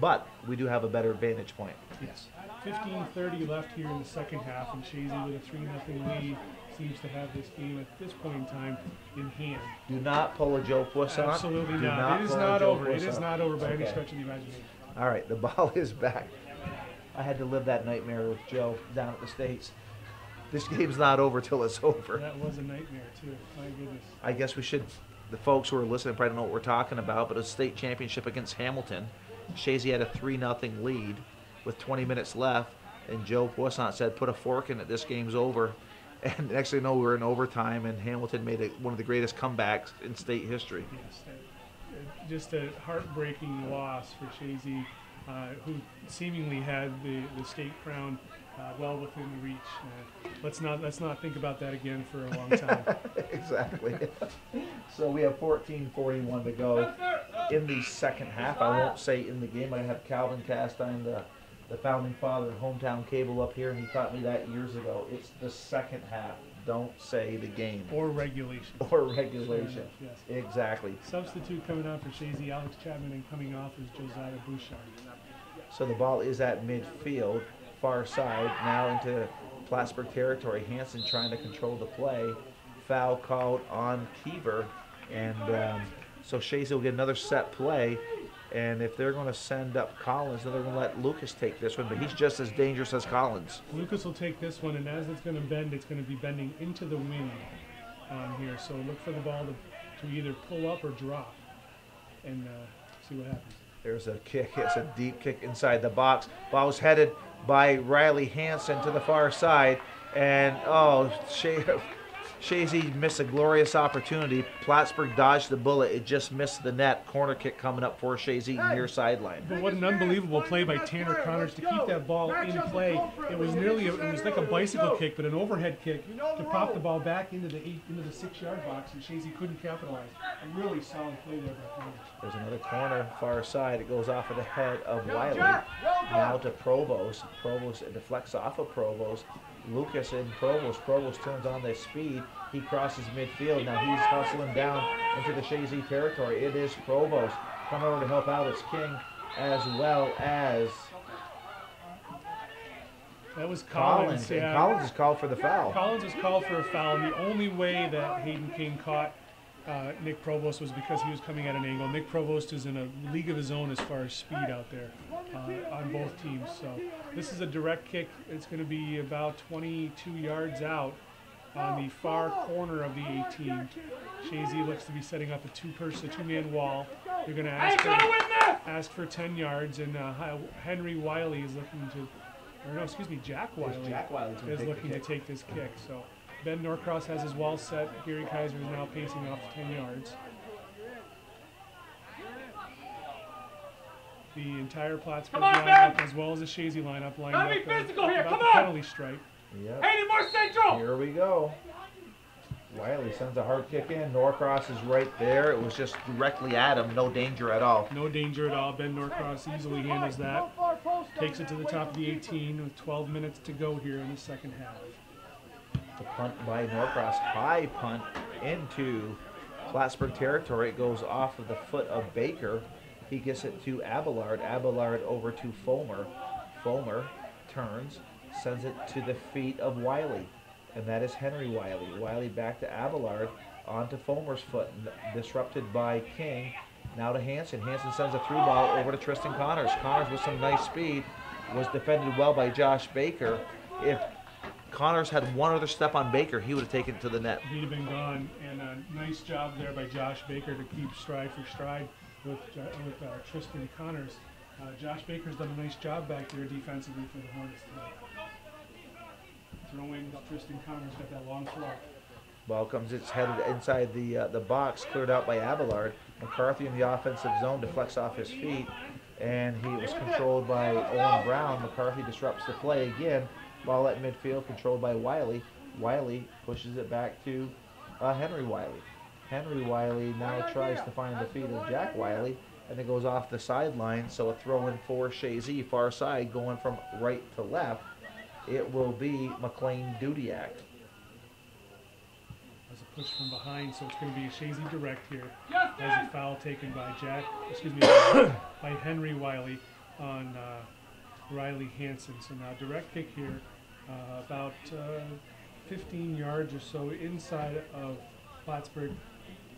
But we do have a better vantage point. Yes. 15:30 left here in the second half, and Chazy with a 3-0 lead seems to have this game at this point in time in hand. Do not pull a Joe Poisson. Absolutely not. It is not over. It is not over by any stretch of the imagination. All right, the ball is back. I had to live that nightmare with Joe down at the States. This game's not over till it's over. That was a nightmare, too. My goodness. I guess we should, the folks who are listening probably don't know what we're talking about, but a state championship against Hamilton. Chazy had a 3-0 lead with 20 minutes left, and Joe Poisson said, put a fork in it, this game's over. And next thing you know, we were in overtime, and Hamilton made one of the greatest comebacks in state history. Yes, just a heartbreaking loss for Chazy, who seemingly had the state crown well within reach. Let's not think about that again for a long time. Exactly. So we have 14:41 to go. in the second half. I won't say in the game. I have Calvin Castine, the founding father of Hometown Cable up here, and he taught me that years ago. It's the second half. Don't say the game. Or regulation. Or regulation. Yes. Exactly. Substitute coming on for Chazy, Alex Chapman, and coming off is Josiah Bouchard. So the ball is at midfield, far side, now into Plattsburgh territory. Hansen trying to control the play. Foul called on Keever, and so Chazy will get another set play. And if they're going to send up Collins, then they're going to let Lucas take this one, but he's just as dangerous as Collins. Lucas will take this one, and as it's going to bend, it's going to be bending into the wind here. So look for the ball to either pull up or drop, and see what happens. There's a kick. It's a deep kick inside the box. Ball was headed by Riley Hansen to the far side, and Chazy missed a glorious opportunity. Plattsburgh dodged the bullet. It just missed the net. Corner kick coming up for Chazy near sideline. But what an unbelievable play by Tanner Connors to keep that ball in play. It was nearly, it was like a bicycle kick, but an overhead kick to pop the ball back into the 6-yard box, and Chazy couldn't capitalize. A really solid play there by Connors. There's another corner, far side. It goes off of the head of Wiley. Now to Provost. Provost deflects off of Provost. Lucas and Provost. Provost turns on the speed. He crosses midfield. Now he's hustling down into the Chazy territory. It is Provost coming over to help out. It's King as well as that was Collins. And Collins is called for the foul. Collins was called for a foul, and the only way that Hayden King caught Nick Provost was because he was coming at an angle. Nick Provost is in a league of his own as far as speed out there on both teams. So this is a direct kick. It's going to be about 22 yards out on the far corner of the 18. Chazy looks to be setting up a two-man wall. They're going to ask for 10 yards, and Henry Wiley is looking to, or no, excuse me, Jack Wiley is looking to take this kick. So Ben Norcross has his wall set. Gary Kaiser is now pacing off 10 yards. The entire Plattsburgh lineup, as well as the Chazy lineup, lined up about the penalty stripe. Yep. Hayden, more central! Here we go. Wiley sends a hard kick in. Norcross is right there. It was just directly at him. No danger at all. No danger at all. Ben Norcross easily handles that. Takes it to the top of the 18 with 12 minutes to go here in the second half. The punt by Norcross. High punt into Plattsburgh territory. It goes off of the foot of Baker. He gets it to Abelard. Abelard over to Fulmer. Fulmer turns, sends it to the feet of Wiley. And that is Henry Wiley. Wiley back to Abelard, onto Fulmer's foot, disrupted by King. Now to Hansen. Hansen sends a through ball over to Tristan Connors. Connors with some nice speed was defended well by Josh Baker. If Connors had one other step on Baker, he would have taken it to the net. He'd have been gone, and a nice job there by Josh Baker to keep stride for stride with Tristan Connors. Josh Baker's done a nice job back there defensively for the Hornets tonight. Throwing Tristan Connors, got that long throw. Ball comes, it's headed inside the box, cleared out by Abelard. McCarthy in the offensive zone deflects off his feet, and he was controlled by Owen Brown. McCarthy disrupts the play again. Ball at midfield, controlled by Wiley. Wiley pushes it back to Henry Wiley. Henry Wiley now tries to find the feet of Jack Wiley, and it goes off the sideline, so a throw-in for Chazy, far side, going from right to left. It will be McLean Dudiak. There's a push from behind, so it's going to be a Chazy direct here. There's a foul taken by by Henry Wiley on Riley Hansen. So now direct kick here, about 15 yards or so inside of Plattsburgh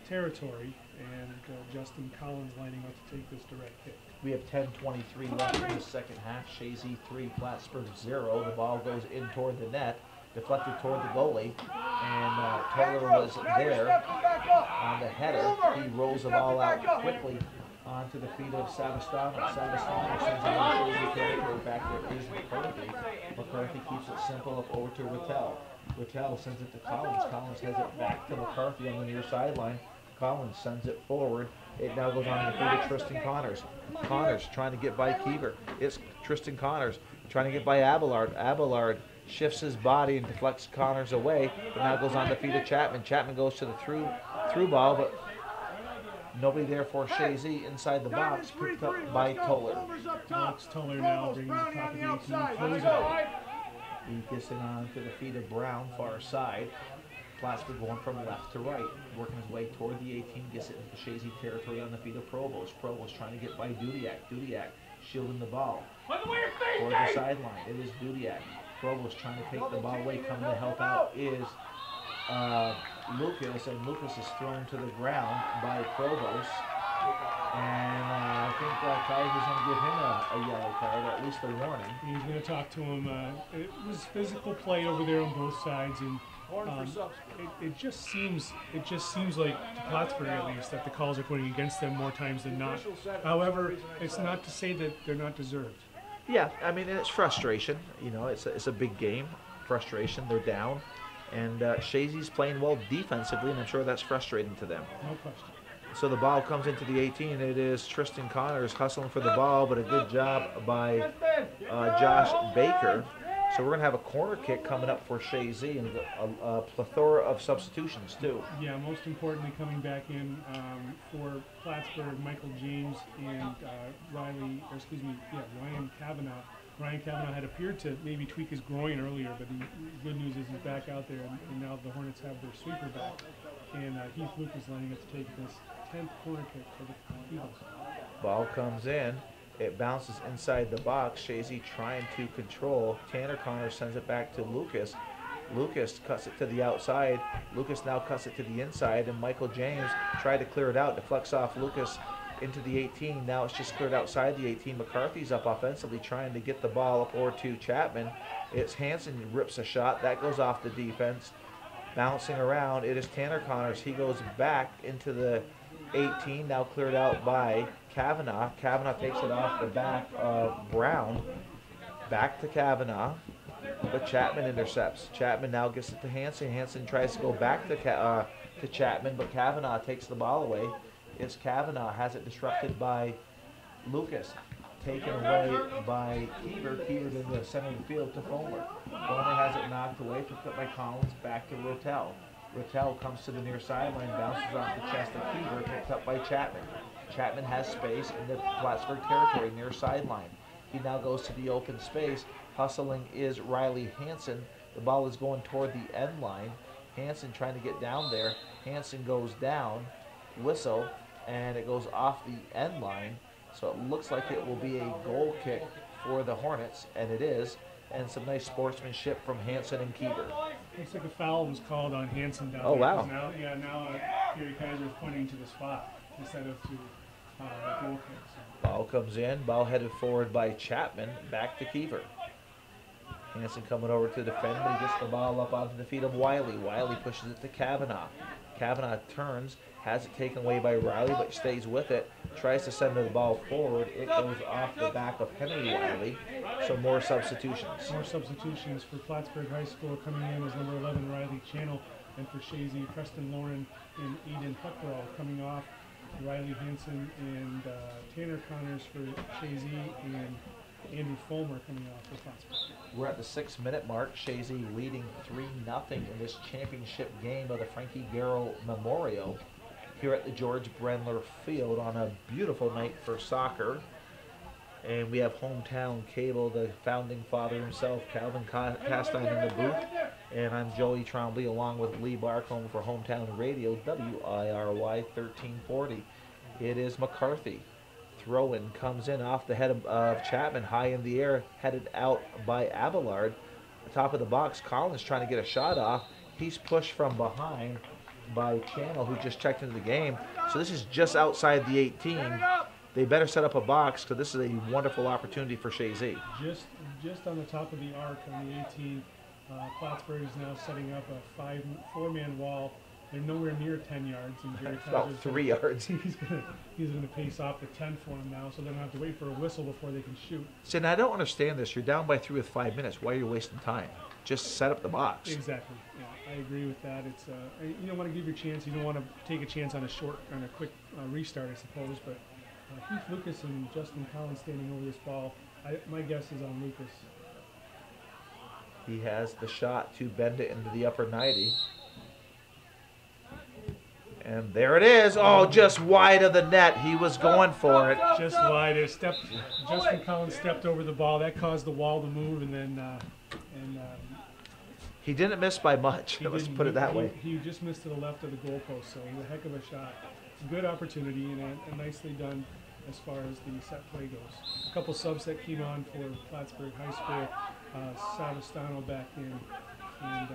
territory, and Justin Collins lining up to take this direct kick. We have 10:23 left in the second half. Chazy 3, Plattsburgh 0. The ball goes in toward the net, deflected toward the goalie, and Taylor was there on the header. He rolls the ball out quickly onto the feet of Savastano. Savastano sends it on Chazy territory. Back there is McCarthy. McCarthy keeps it simple up over to Rattel. Rattel sends it to Collins. Collins has it back to McCarthy on the near sideline. Collins sends it forward. It now goes on to the feet of Tristan Connors. Connors trying to get by Keever. It's Tristan Connors trying to get by Abelard. Abelard shifts his body and deflects Connors away, but now goes on the feet of Chapman. Chapman goes to the through ball, but Nobody there for Chazy inside the box, picked up by Toller. Alex Toller now brings the top of the 18, throws it away. He gets it on to the feet of Brown, far side. Plattsburgh going from left to right, working his way toward the 18, gets it into Chazy territory on the feet of Provost. Provost trying to get by Dudiak. Dudiak shielding the ball toward the sideline. It is Dudiak. Provost trying to take the ball away, coming to help out is Lucas, and Lucas is thrown to the ground by Provost. And I think Kaiser's going to give him a yellow card, or at least a warning. He's going to talk to him. It was physical play over there on both sides, and it just seems like, to Plattsburgh at least, that the calls are putting against them more times than not. However, it's not to say that they're not deserved. Yeah, I mean, it's frustration. You know, it's a big game. Frustration. They're down, and Chazy's playing well defensively, and I'm sure that's frustrating to them. No question. So the ball comes into the 18. It is Tristan Connors hustling for the ball, but a good job by Josh Baker. So we're going to have a corner kick coming up for Chazy, and a plethora of substitutions too. Yeah, most importantly, coming back in for Plattsburgh, Michael James and Ryan Kavanaugh. Ryan Kavanaugh had appeared to maybe tweak his groin earlier, but the good news is he's back out there, and now the Hornets have their sweeper back. And Heath Lucas lining up to take this 10th corner kick for the Eagles. Ball comes in. It bounces inside the box. Chazy trying to control. Tanner Connors sends it back to Lucas. Lucas cuts it to the outside. Lucas now cuts it to the inside, and Michael James tried to clear it out. Deflects off Lucas into the 18. Now it's just cleared outside the 18. McCarthy's up offensively trying to get the ball up over to Chapman. It's Hanson rips a shot. That goes off the defense. Bouncing around, it is Tanner Connors. He goes back into the 18, now cleared out by Kavanaugh. Kavanaugh takes it off the back of Brown. Back to Kavanaugh, but Chapman intercepts. Chapman now gets it to Hanson. Hanson tries to go back to Chapman, but Kavanaugh takes the ball away. It's Kavanaugh, has it disrupted by Lucas. Taken away by Keever. Keever's in the center of the field to Fulmer. Fulmer has it knocked away, picked up by Collins, back to Rotel. Rotel comes to the near sideline, bounces off the chest of Keever, picked up by Chapman. Chapman has space in the Plattsburgh territory, near sideline. He now goes to the open space. Hustling is Riley Hanson. The ball is going toward the end line. Hanson trying to get down there. Hanson goes down, whistle, and it goes off the end line. So it looks like it will be a goal kick for the Hornets, and it is. And some nice sportsmanship from Hanson and Keever. Looks like a foul was called on Hanson down there. Oh, wow. Now Gary Kaiser is pointing to the spot instead of to the goal kick. So. Ball comes in, ball headed forward by Chapman, back to Keever. Hanson coming over to defend, but he gets the ball up onto the feet of Wiley. Wiley pushes it to Kavanaugh. Kavanaugh turns, has it taken away by Riley, but stays with it. Tries to send the ball forward. It goes off the back of Henry Wiley. So more substitutions. More substitutions for Plattsburgh High School. Coming in as number 11, Riley Channel. And for Chazy, Preston Lauren and Eden Huckroll coming off. Riley Hanson and Tanner Connors for Chazy, and Andrew Fulmer coming off for Plattsburgh. We're at the 6-minute mark. Chazy leading 3-0 in this championship game of the Frankie Garrow Memorial here at the George Brendler Field on a beautiful night for soccer. And we have Hometown Cable, the founding father himself, Calvin Castine, in the booth. And I'm Joey Trombley along with Lee Barcombe for Hometown Radio, WIRY 1340. It is McCarthy. Throw-in comes in off the head of Chapman, high in the air, headed out by Abelard. The top of the box, Collins trying to get a shot off. He's pushed from behind by Channel, who just checked into the game. So this is just outside the 18. They better set up a box, because this is a wonderful opportunity for Chazy. Just on the top of the arc on the 18, Plattsburgh is now setting up a four-man wall. They're nowhere near 10 yards. And Jerry about 3 yards. He's gonna pace off the 10 for him now, so they don't have to wait for a whistle before they can shoot. See, and I don't understand this. You're down by 3 with 5 minutes. Why are you wasting time? Just set up the box. Exactly. Yeah, I agree with that. It's you don't want to give your chance. You don't want to take a chance on a quick restart, I suppose. But Heath Lucas and Justin Collins standing over this ball. My guess is on Lucas. He has the shot to bend it into the upper 90. And there it is. Oh, just wide of the net. He was going for it. Just wide. Justin Collins stepped over the ball. That caused the wall to move, and then He didn't miss by much. Let's put it that way. He just missed to the left of the goalpost, so it was a heck of a shot. Good opportunity and nicely done as far as the set play goes. A couple subs that came on for Plattsburgh High School. Savastano back in, and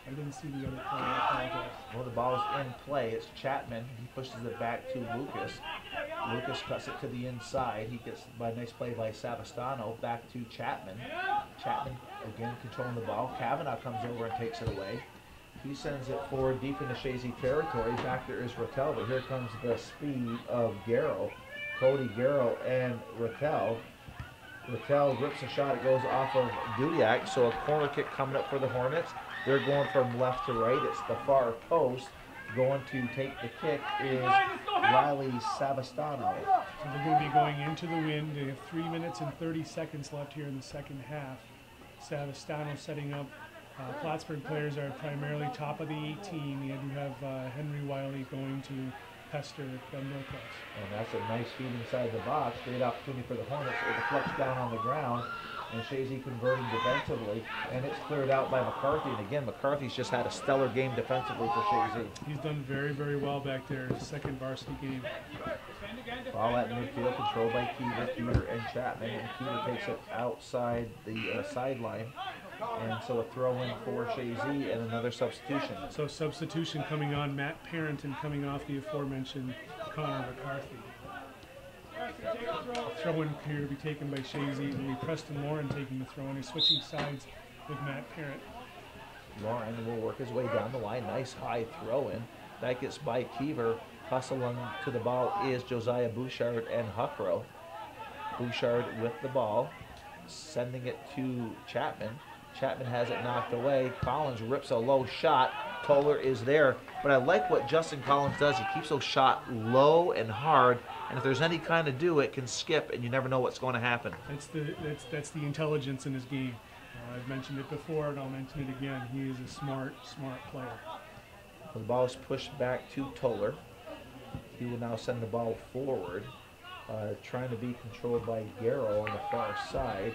I didn't see the other player. I apologize. Well, the ball's in play. It's Chapman. He pushes it back to Lucas. Lucas cuts it to the inside. He gets by nice play by Savastano back to Chapman. Chapman again controlling the ball. Kavanaugh comes over and takes it away. He sends it forward deep into Chazy territory. Back there is Rattel, but here comes the speed of Garrow. Cody Garrow and Rattel. Rattel rips a shot. It goes off of Dudiak, so a corner kick coming up for the Hornets. They're going from left to right. It's the far post. Going to take the kick is Riley Savastano. So they're going to be going into the wind. They have 3 minutes and 30 seconds left here in the second half. Savastano setting up. Plattsburgh players are primarily top of the 18. You have Henry Wiley going to pester Milcross. And that's a nice feed inside the box. Great opportunity for the Hornets. It deflects down on the ground. And Chazy converting defensively. And it's cleared out by McCarthy. And again, McCarthy's just had a stellar game defensively for Chazy. He's done very, very well back there. His second varsity game. Ball at midfield, controlled by Keeter and Chapman. And Keeter takes it outside the sideline. And so a throw in for Chazy and another substitution. So substitution coming on, Matt Parrington coming off the aforementioned Connor McCarthy. Throw in here to be taken by Chazy. It'll be Preston Lauren taking the throw in. He's switching sides with Matt Parent. Lauren will work his way down the line. Nice high throw in. That gets by Keever. Hustling to the ball is Josiah Bouchard and Huckrow. Bouchard with the ball, sending it to Chapman. Chapman has it knocked away. Collins rips a low shot. Toller is there. But I like what Justin Collins does. He keeps those shots low and hard. And if there's any kind of do, it can skip, and you never know what's going to happen. That's the intelligence in his game. I've mentioned it before, and I'll mention it again. He is a smart player. The ball is pushed back to Toller. He will now send the ball forward, trying to be controlled by Garrow on the far side.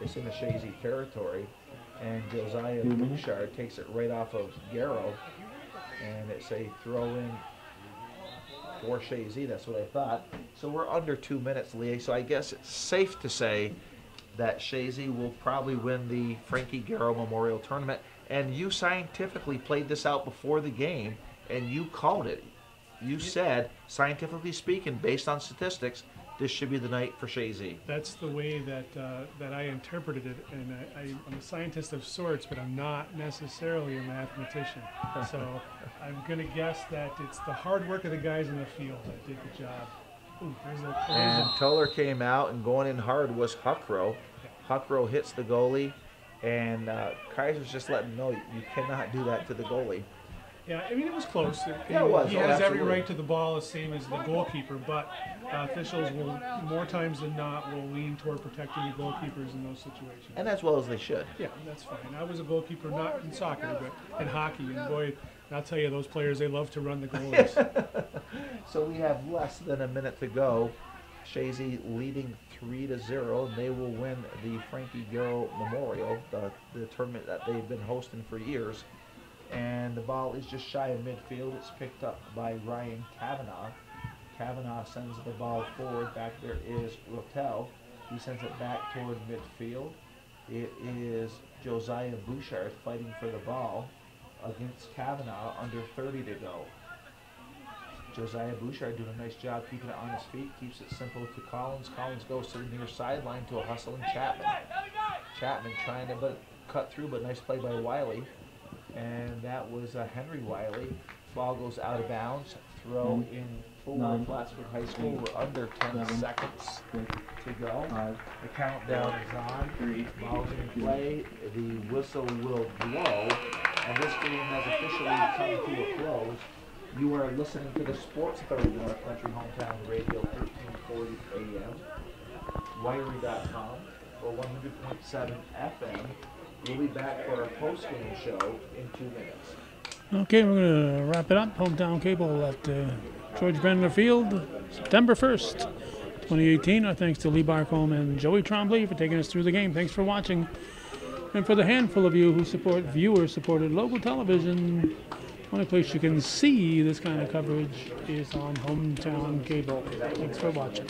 It's in the Chazy territory. And Josiah Bouchard takes it right off of Garrow. And it's a throw-in for Chazy. That's what I thought. So we're under 2 minutes, Leah. So I guess it's safe to say that Chazy will probably win the Frankie Garrow Memorial Tournament. And you scientifically played this out before the game, and you called it. You said, scientifically speaking, based on statistics, this should be the night for Chazy. That's the way that I interpreted it, and I'm a scientist of sorts, but I'm not necessarily a mathematician. So I'm going to guess that it's the hard work of the guys in the field that did the job. Ooh, and Toller came out, and going in hard was Huckrow. Huckrow hits the goalie, and Kaiser's just letting him know you cannot do that to the goalie. Yeah, I mean, it was close. Yeah, it was. He has every right to the ball, the same as the goalkeeper, but officials will, more times than not, will lean toward protecting the goalkeepers in those situations. And as well as they should. Yeah, that's fine. I was a goalkeeper, not in soccer, but in hockey, and boy, I'll tell you, those players, they love to run the goalies. So we have less than a minute to go. Chazy leading 3-0, and they will win the Frankie Garrow Memorial, the tournament that they've been hosting for years. And the ball is just shy of midfield. It's picked up by Ryan Kavanaugh. Kavanaugh sends the ball forward. Back there is Rotel. He sends it back toward midfield. It is Josiah Bouchard fighting for the ball against Kavanaugh, under 30 to go. Josiah Bouchard doing a nice job keeping it on his feet, keeps it simple to Collins. Collins goes to the near sideline to a hustling Chapman. Chapman trying to cut through, but nice play by Wiley. And that was Henry Wiley. Ball goes out of bounds. Throw in for Plattsburgh High School. We're under 10 seconds to go. The countdown is on. Ball's in play. The whistle will blow. And this game has officially come to a close. You are listening to the Sports Authority North Country Hometown Radio, 1340 AM. Wiry.com or 100.7 FM. We'll be back for our post-game show in 2 minutes. Okay, we're going to wrap it up. Hometown Cable at George Brendler Field, September 1st, 2018. Our thanks to Lee Barcombe and Joey Trombley for taking us through the game. Thanks for watching. And for the handful of you who support viewer-supported local television, only place you can see this kind of coverage is on Hometown Cable. Thanks for watching.